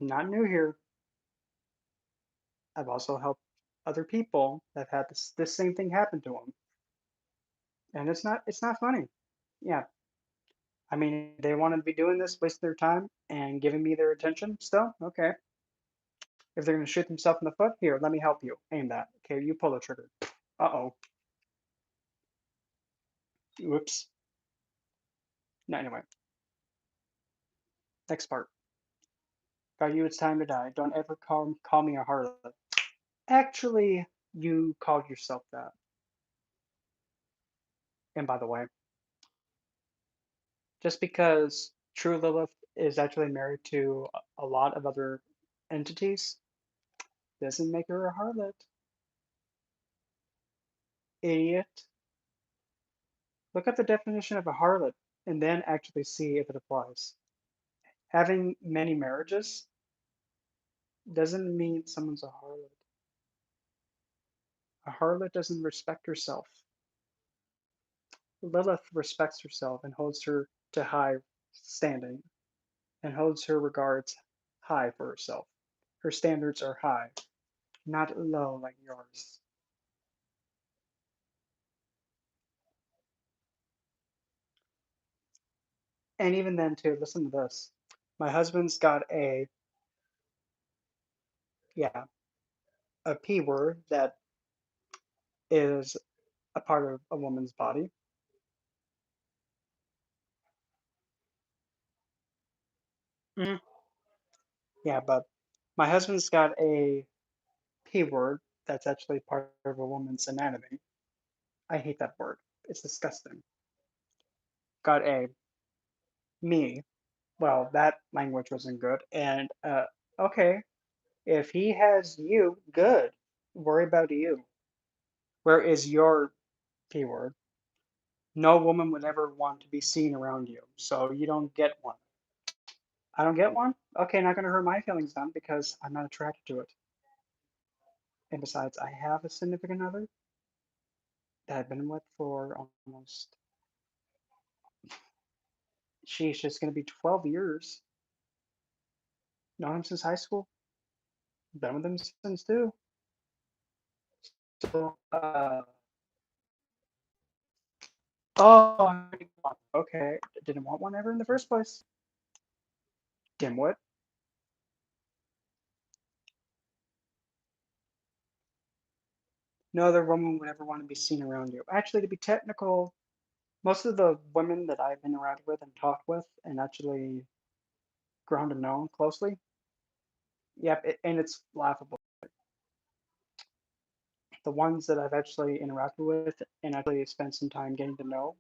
I'm not new here. I've also helped other people that had this same thing happen to them, and it's not funny. Yeah, I mean they want to be doing this, wasting their time and giving me their attention. Still, okay. If they're gonna shoot themselves in the foot, here, let me help you. Aim that. Okay, you pull the trigger. Uh-oh. Whoops. No, anyway, next part. Got you, it's time to die. Don't ever call me a harlot. Actually, you called yourself that. And by the way, just because True Lilith is actually married to a lot of other entities doesn't make her a harlot. Idiot. Look up the definition of a harlot and then actually see if it applies. Having many marriages doesn't mean someone's a harlot. A harlot doesn't respect herself. Lilith respects herself and holds her to high standing and holds her regards high for herself. Her standards are high, not low like yours. And even then, too, listen to this. My husband's got yeah, a P word that is a part of a woman's body. Mhm. Yeah, but my husband's got a P word that's actually part of a woman's anatomy. I hate that word. It's disgusting. Got a me. Well, that language wasn't good. And Okay, if he has you, good. Worry about you. Where is your keyword? No woman would ever want to be seen around you, so you don't get one. I don't get one? Okay, not gonna hurt my feelings then because I'm not attracted to it. And besides, I have a significant other that I've been with for almost, she's just gonna be 12 years. Known him since high school. Been with him since too. So, oh, okay. Didn't want one ever in the first place. Dimwit. No other woman would ever want to be seen around you. Actually, to be technical, most of the women that I've interacted with and talked with and actually grown to know closely, yep, and it's laughable. The ones that I've actually interacted with and actually spent some time getting to know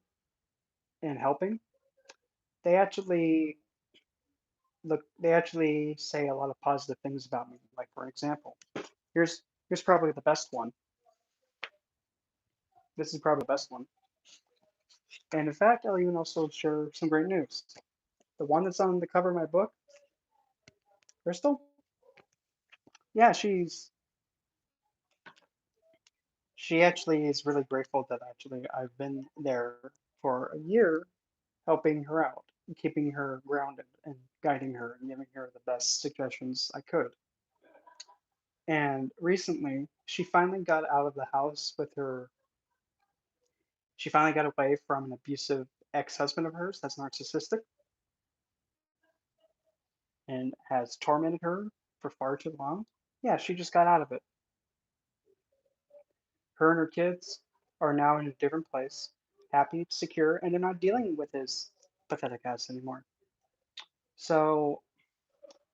and helping, they actually they actually say a lot of positive things about me. Like for example, here's here's probably the best one. This is probably the best one. And in fact, I'll even also share some great news. The one that's on the cover of my book, Crystal, yeah, she actually is really grateful that actually I've been there for a year helping her out, keeping her grounded and guiding her and giving her the best suggestions I could. And recently, she finally got away from an abusive ex-husband of hers that's narcissistic and has tormented her for far too long. Yeah, she just got out of it. Her and her kids are now in a different place, happy, secure, and they're not dealing with his pathetic ass anymore. So,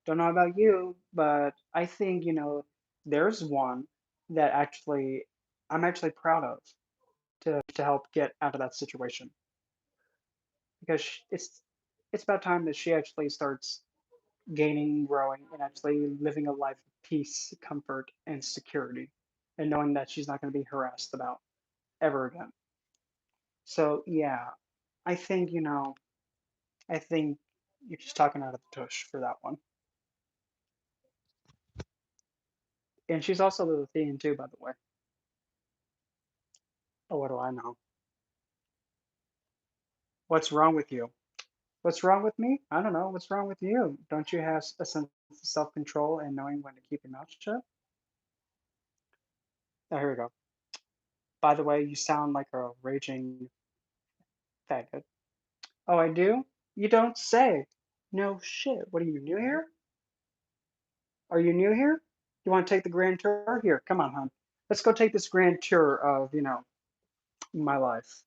don't know about you, but I think, there's one that actually I'm actually proud of to help get out of that situation because it's about time that she actually starts gaining, growing, and actually living a life of peace, comfort, and security, and knowing that she's not going to be harassed about ever again. So yeah, I think I think you're just talking out of the tush for that one. And she's also the theme too, by the way. Oh, what do I know? What's wrong with you? What's wrong with me? I don't know. What's wrong with you? Don't you have a sense of self-control and knowing when to keep your mouth shut? Oh, here we go. By the way, you sound like a raging faggot. Oh, I do? You don't say. No shit. What are you, new here? Are you new here? You want to take the grand tour? Here, come on, hon. Let's go take this grand tour of, my life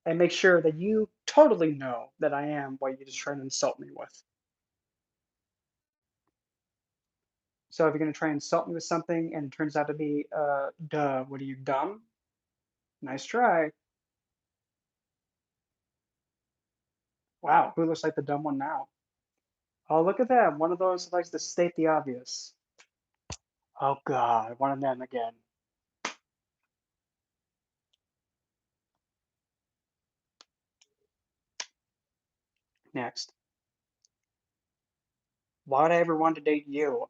and make sure that you totally know that I am what you just trying to insult me with. So if you're going to try and insult me with something and it turns out to be, duh, what are you, dumb? Nice try. Wow, who looks like the dumb one now? Oh, look at that. One of those who likes to state the obvious. Oh, God, one of them again. Next. Why would I ever want to date you?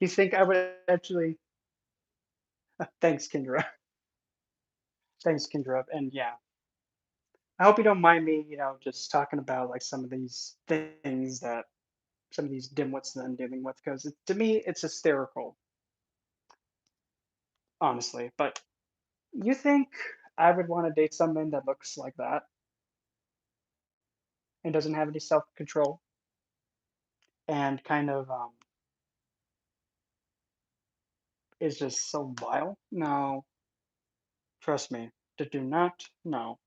You think I would actually? Thanks, Kendra. Thanks, Kendra. And yeah, I hope you don't mind me, just talking about like some of these things that some of these dimwits that I'm dealing with, because to me it's hysterical, honestly. But you think I would want to date someone that looks like that and doesn't have any self-control and kind of is just so vile? No, trust me. Do not. No,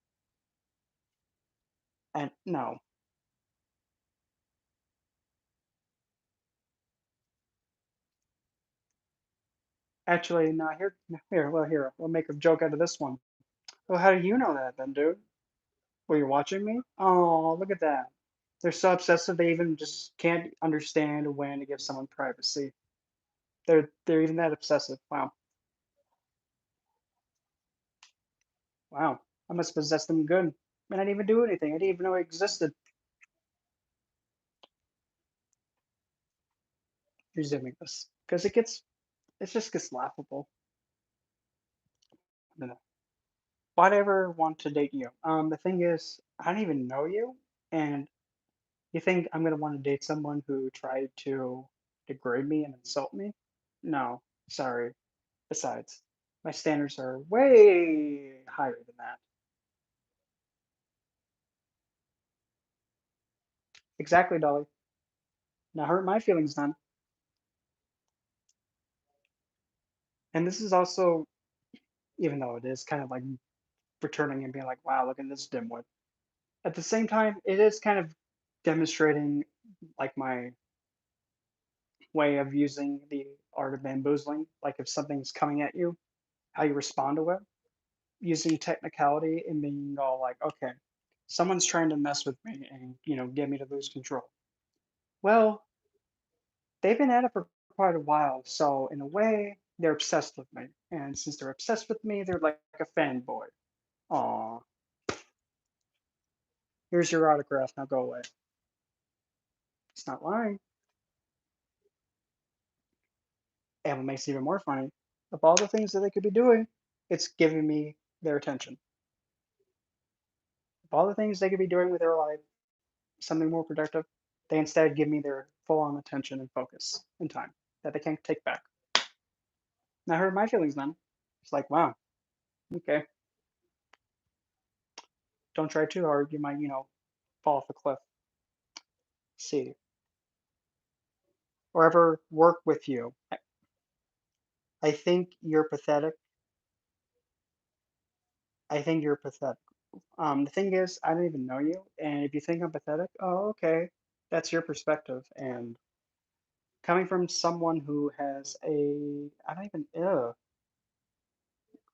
and no. Actually, no, here, we'll make a joke out of this one. Well, how do you know that then, dude? Were you watching me? Oh, look at that. They're so obsessive they even just can't understand when to give someone privacy. They're even that obsessive. Wow. Wow. I must possess them good. Man, I didn't even do anything. I didn't even know it existed. Resuming this. Because it just gets laughable. I don't know. Why'd I ever want to date you? The thing is, I don't even know you, and you think I'm gonna want to date someone who tried to degrade me and insult me? No, sorry. Besides, my standards are way higher than that. Exactly, Dolly. Now hurt my feelings then. And this is also, even though it is kind of like returning and being like, wow, look at this dimwit. At the same time, it is kind of demonstrating like my way of using the art of bamboozling. Like if something's coming at you, how you respond to it, using technicality and being all like, okay, someone's trying to mess with me and get me to lose control. Well, they've been at it for quite a while, so in a way, they're obsessed with me. And since they're obsessed with me, they're like a fanboy. Aw, here's your autograph. Now go away. It's not lying. And what makes it even more funny, of all the things that they could be doing, it's giving me their attention. Of all the things they could be doing with their life, something more productive, they instead give me their full on attention and focus and time that they can't take back. And that hurt my feelings then. It's like, wow, okay, don't try too hard. You might, fall off a cliff. See, or ever work with you. I think you're pathetic. I think you're pathetic. The thing is, I don't even know you, and if you think I'm pathetic, oh, okay, that's your perspective. And coming from someone who has I don't even,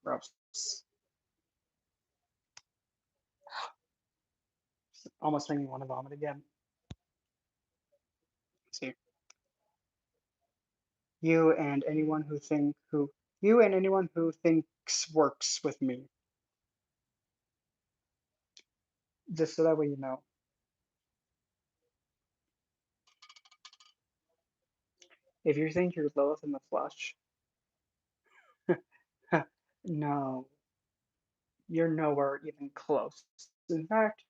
gross. Almost made me want to vomit again. See, you and anyone who think who, you and anyone who thinks works with me, just so that way you know. If you think you're Lilith in the flesh, no, you're nowhere even close. In fact,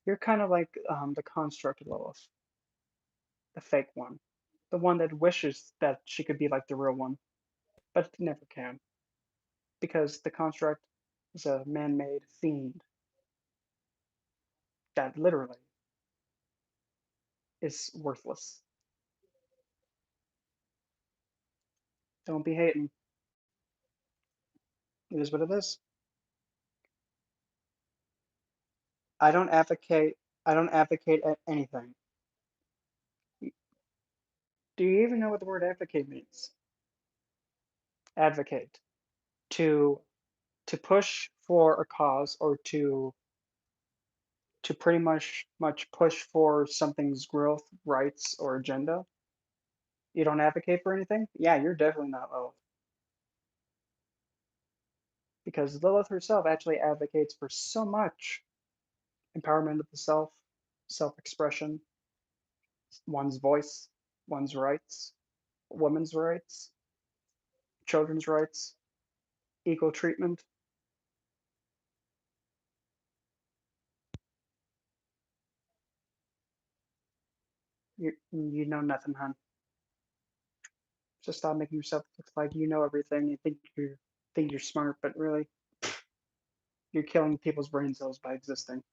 you're kind of like the construct Lilith, the fake one, the one that wishes that she could be like the real one, but never can, because the construct is a man-made fiend that literally is worthless. Don't be hating. It is what it is. I don't advocate. I don't advocate anything. Do you even know what the word advocate means? Advocate. To to push for a cause or to pretty much push for something's growth, rights, or agenda. You don't advocate for anything? Yeah, you're definitely not Lilith. Because Lilith herself actually advocates for so much empowerment of the self, self expression, one's voice, one's rights, women's rights, children's rights, equal treatment. You know nothing, hon. Just stop making yourself look like you know everything. You think you're smart, but really you're killing people's brain cells by existing.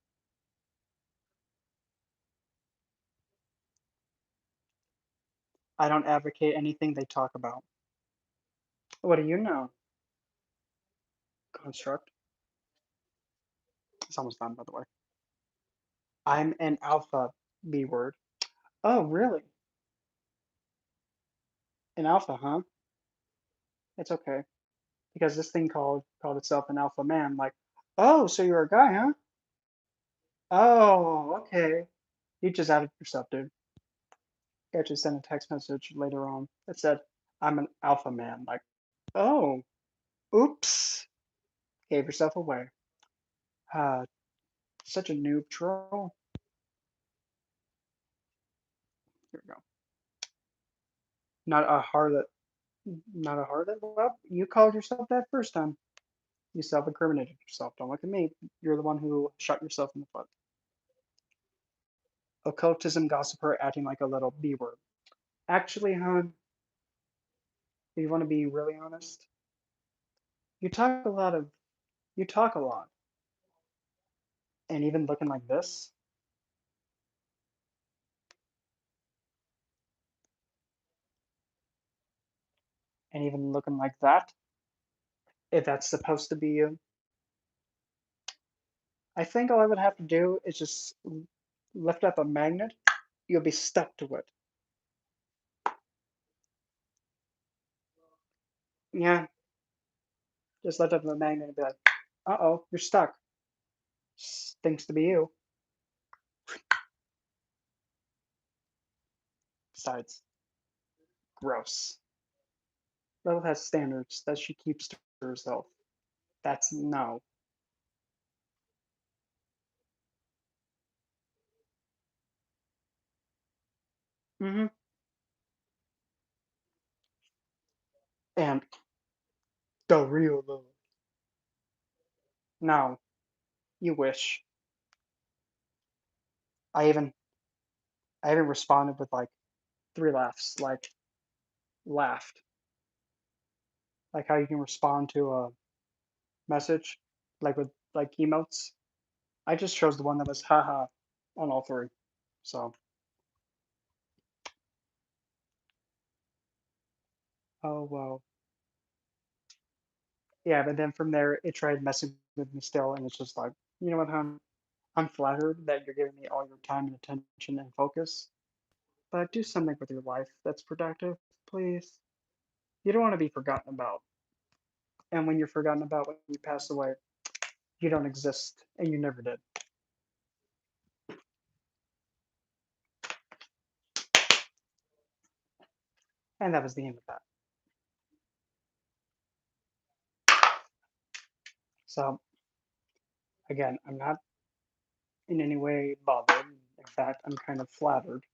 I don't advocate anything they talk about. What do you know? Construct. It's almost done, by the way. I'm an alpha B word. Oh, really? An alpha, huh? It's okay. Because this thing called itself an alpha man, like, oh, so you're a guy, huh? Oh, okay. You just outed yourself, dude. I actually sent a text message later on that said, I'm an alpha man. Like, oh, oops. Gave yourself away. Uh, such a noob troll. Here we go. Not a harlot. Not a harlot? Well, you called yourself that first time. You self-incriminated yourself. Don't look at me. You're the one who shot yourself in the foot. Occultism gossiper acting like a little B word. Actually, hon, if you want to be really honest, you talk a lot of you talk a lot. And even looking like this, and even looking like that, if that's supposed to be you, I think all I would have to do is just lift up a magnet. You'll be stuck to it. Yeah, just lift up a magnet and be like, uh-oh, you're stuck. Stinks to be you. Besides, gross. Lilith has standards that she keeps to herself. That's no. Mm-hmm. And the real Lilith. No, you wish. I even I even responded with like 3 laughs, like laughed. Like how you can respond to a message, like with like emotes. I just chose the one that was haha on all three. So, oh well. Yeah, but then from there it tried messing with me still, and it's just like, you know what, hon? I'm flattered that you're giving me all your time and attention and focus, but do something with your life that's productive, please. You don't want to be forgotten about. And when you're forgotten about when you pass away, you don't exist, and you never did. And that was the end of that. So, again, I'm not in any way bothered. In fact, I'm kind of flattered.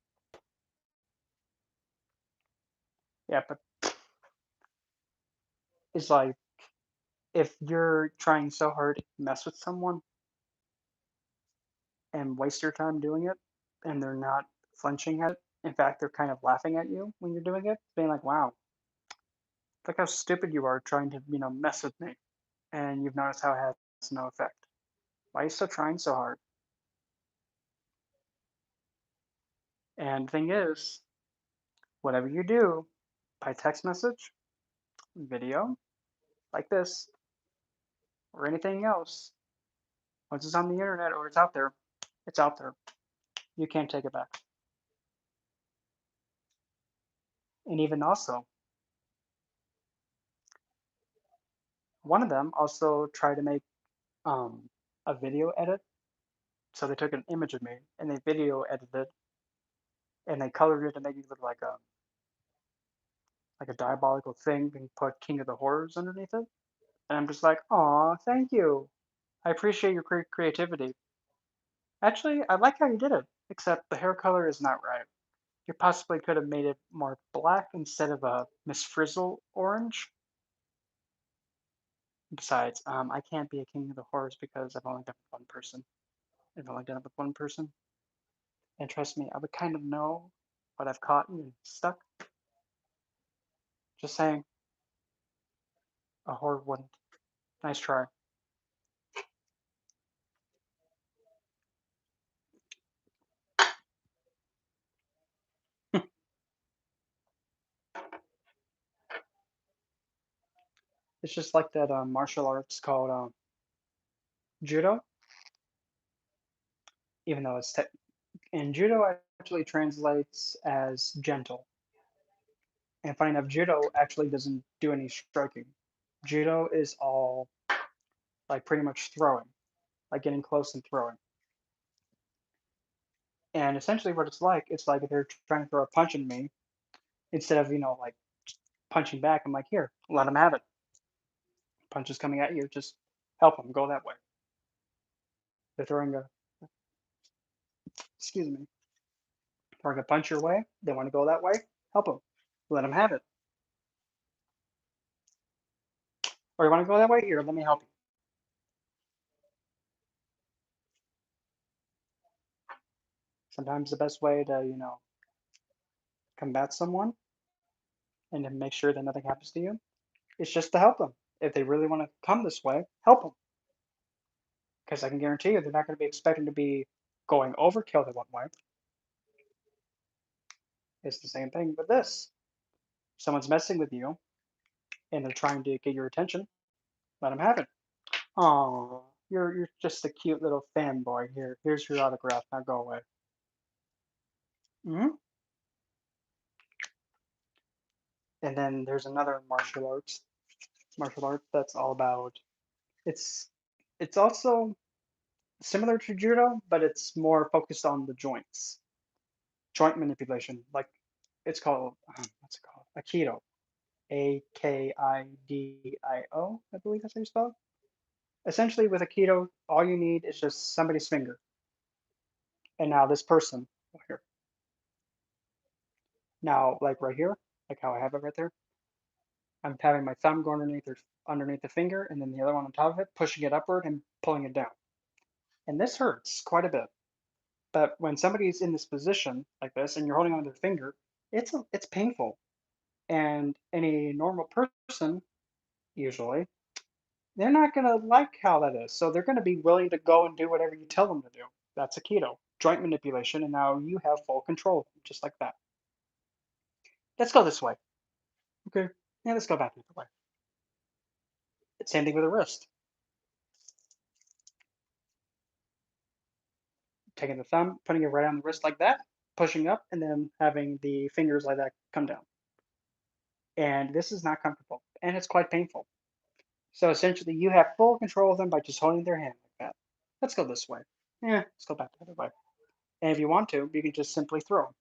Yeah, but it's like if you're trying so hard to mess with someone and waste your time doing it, and they're not flinching at it, in fact, they're kind of laughing at you when you're doing it, being like, wow, look how stupid you are trying to, mess with me. And you've noticed how it has no effect. Why are you still trying so hard? And the thing is, whatever you do by text message, video, like this, or anything else, once it's on the internet or it's out there, it's out there. You can't take it back. And even also, one of them also tried to make um, a video edit. So they took an image of me and they video edited it and they colored it to make it look like a diabolical thing and put King of the Horrors underneath it. And I'm just like, aw, thank you. I appreciate your creativity. Actually, I like how you did it, except the hair color is not right. You possibly could have made it more black instead of a Miss Frizzle orange. Besides, I can't be a King of the Horrors because I've only done it with one person. I've only done it with one person. And trust me, I would kind of know what I've caught and stuck. Just saying, a horror wouldn't. Nice try. It's just like that martial arts called judo, even though and judo actually translates as gentle, And funny enough, judo actually doesn't do any striking. Judo is all like pretty much throwing, like getting close and throwing. And essentially, what it's like if they're trying to throw a punch at me, instead of like punching back, I'm like, here, let them have it. Punch is coming at you, just help them go that way. They're throwing a, excuse me, throwing a punch your way. They want to go that way, help them, let them have it. Or you want to go that way? Here, let me help you. Sometimes the best way to, combat someone and to make sure that nothing happens to you is just to help them. If they really want to come this way, help them. Because I can guarantee you they're not going to be expecting to be going overkill the one way. It's the same thing with this. Someone's messing with you and they're trying to get your attention, let them have it. Oh, you're just a cute little fanboy. Here's your autograph. Now go away. hmm And then there's another martial art that's all about. It's it's also similar to judo, but it's more focused on the joints, joint manipulation. Like it's called what's it called? Aikido. Akidio, I believe that's how you spell it. Essentially, with Aikido, all you need is just somebody's finger. And now this person here. Now, like right here, like how I have it right there, I'm having my thumb go underneath the finger, and then the other one on top of it, pushing it upward and pulling it down. And this hurts quite a bit. But when somebody's in this position like this, and you're holding on to their finger, it's painful. And any normal person, usually, they're not gonna like how that is. So they're gonna be willing to go and do whatever you tell them to do. That's Aikido, joint manipulation, and now you have full control, just like that. Let's go this way. Okay. Yeah, let's go back the other way. Same thing with the wrist. Taking the thumb, putting it right on the wrist like that, pushing up, and then having the fingers like that come down. And this is not comfortable, and it's quite painful. So essentially, you have full control of them by just holding their hand like that. Let's go this way. Yeah, let's go back the other way. And if you want to, you can just simply throw.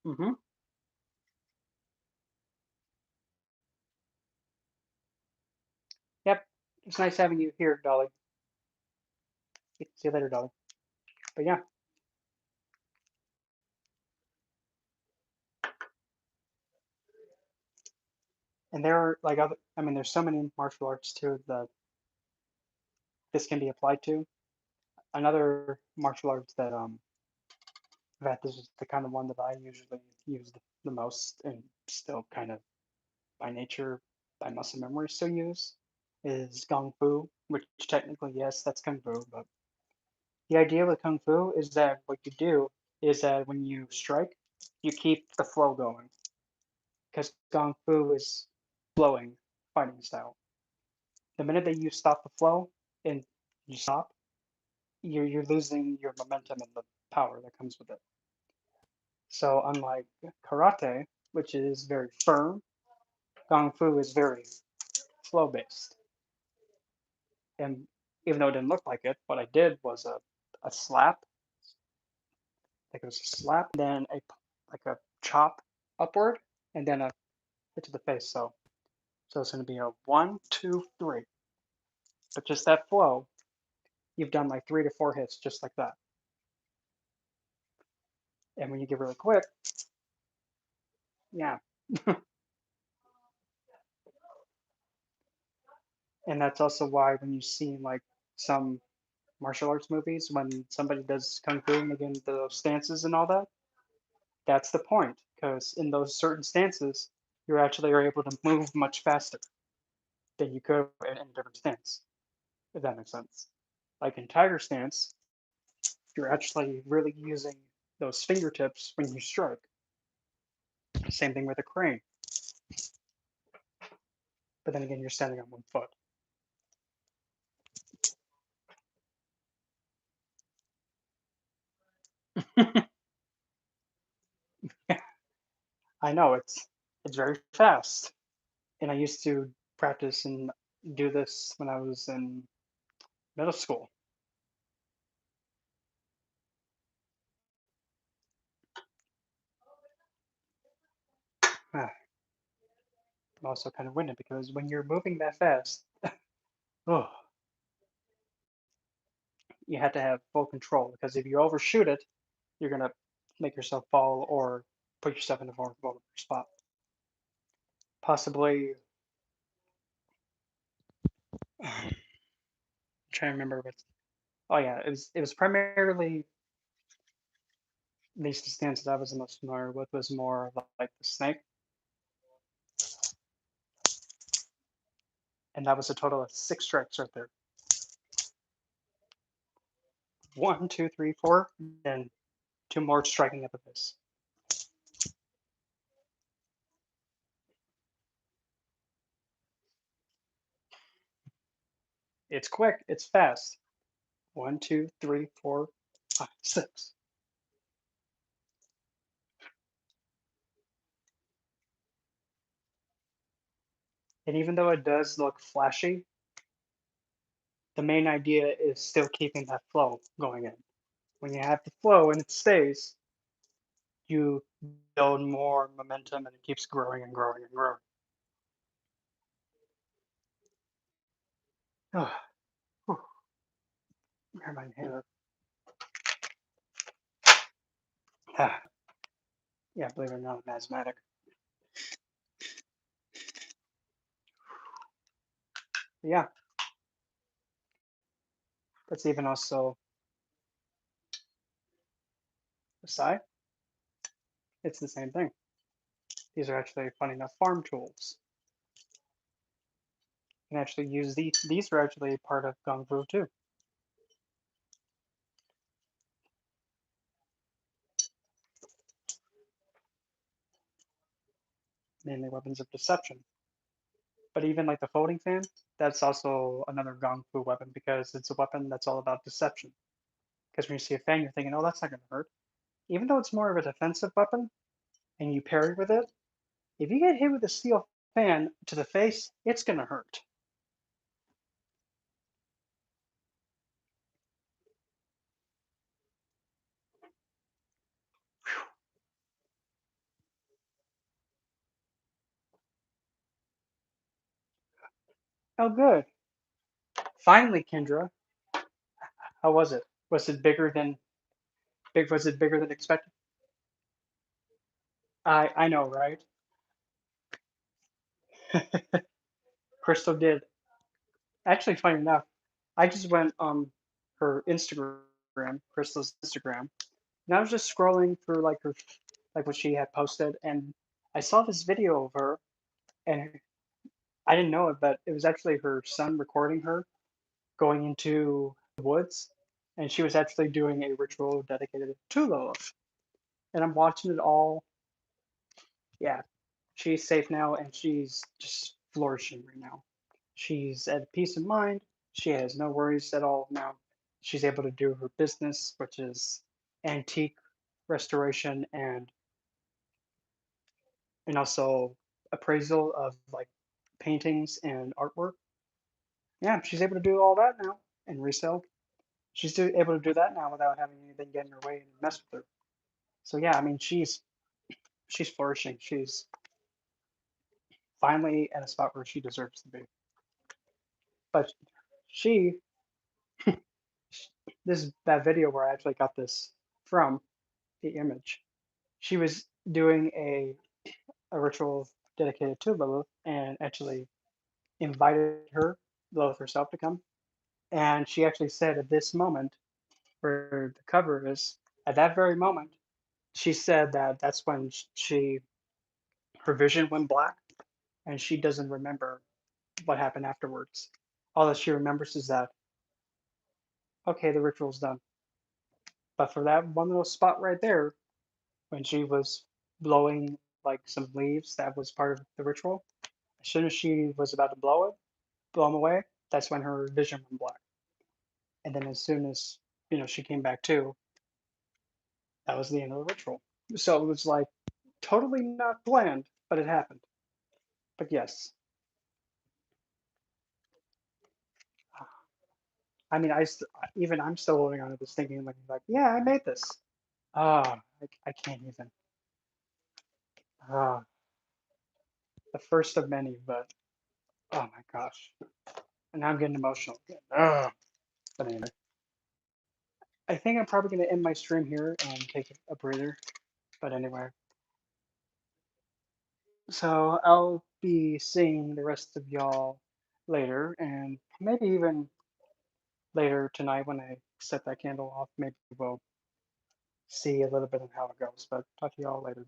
Mm-hmm. Yep. It's nice having you here, Dolly. See you later, Dolly. But yeah, and there are like other. I mean, there's so many martial arts too that this can be applied to. Another martial arts that this is the kind of one that I usually use the most, and still kind of by nature, by muscle memory, still use is Kung Fu, which technically, yes, that's Kung Fu, but the idea with Kung Fu is that what you do is that when you strike, you keep the flow going because Kung Fu is flowing fighting style. The minute that you stop the flow and you stop, you're losing your momentum and the power that comes with it. So unlike karate, which is very firm, Kung Fu is very flow based. And even though it didn't look like it, what I did was a slap, like it was a slap, then a chop upward, and then a hit to the face. So it's going to be a 1, 2, 3. But just that flow, you've done like 3 to 4 hits just like that. And when you get really quick, yeah. And that's also why when you see like some martial arts movies, when somebody does kung fu and again those stances and all that, that's the point. Because in those certain stances, you actually are able to move much faster than you could in a different stance, if that makes sense. Like in tiger stance, you're actually really using those fingertips when you strike. Same thing with a crane. But then again, you're standing on one foot. I know it's very fast. And I used to practice and do this when I was in middle school. Ah, I'm also kind of winded because when you're moving that fast, oh, you have to have full control because if you overshoot it, you're gonna make yourself fall or put yourself in a more vulnerable spot. Possibly, I'm trying to remember what. Oh yeah, it was primarily these stance that I was the most familiar with was more like the snake, and that was a total of 6 strikes right there. One, two, three, four, and two more striking at the face. It's quick, it's fast. One, two, three, four, five, six. And even though it does look flashy, the main idea is still keeping that flow going in. When you have the flow and it stays, you build more momentum and it keeps growing and growing and growing. Oh, whew, my inhaler. Ah, yeah, believe it or not, I'm asthmatic. But yeah, that's even also aside, it's the same thing. These are actually fun enough farm tools. You can actually use these. These are actually part of Kung Fu too, mainly weapons of deception. But even like the folding fan, that's also another Kung Fu weapon because it's a weapon that's all about deception. Because when you see a fan, you're thinking, oh, that's not going to hurt. Even though it's more of a defensive weapon and you parry with it, if you get hit with a steel fan to the face, it's going to hurt. Oh, good. Finally, Kendra, how was it? Was it bigger than big? Was it bigger than expected? I know, right? Crystal did. Actually, funny enough, I just went on her Instagram, Crystal's Instagram, and I was just scrolling through like her, like what she had posted, and I saw this video of her, and I didn't know it, but it was actually her son recording her going into the woods, and she was actually doing a ritual dedicated to Lilith. And I'm watching it all. Yeah, she's safe now, and she's just flourishing right now. She's at peace of mind. She has no worries at all now. She's able to do her business, which is antique restoration and also appraisal of like paintings and artwork. Yeah, she's able to do all that now and resell. Able to do that now without having anything get in her way and mess with her. So yeah, I mean she's flourishing. She's finally at a spot where she deserves to be. But she this is that video where I actually got this from the image. She was doing a ritual dedicated to Lilith and actually invited her, Lilith herself, to come. And she actually said at this moment, where the cover is, at that very moment, she said that that's when her vision went black and she doesn't remember what happened afterwards. All that she remembers is that, okay, the ritual's done. But for that one little spot right there, when she was blowing like some leaves that was part of the ritual, as soon as she was about to blow them away, that's when her vision went black. And then as soon as she came back to, that was the end of the ritual. So it was like Totally not planned, but it happened. But yes, I mean, even I'm still holding on to this, thinking like, yeah, I made this. I can't even. Ah, the first of many, but oh my gosh, and now I'm getting emotional again. But anyway, I think I'm probably gonna end my stream here and take a breather. But anyway, so I'll be seeing the rest of y'all later, and maybe even later tonight when I set that candle off. Maybe we'll see a little bit of how it goes. But talk to y'all later.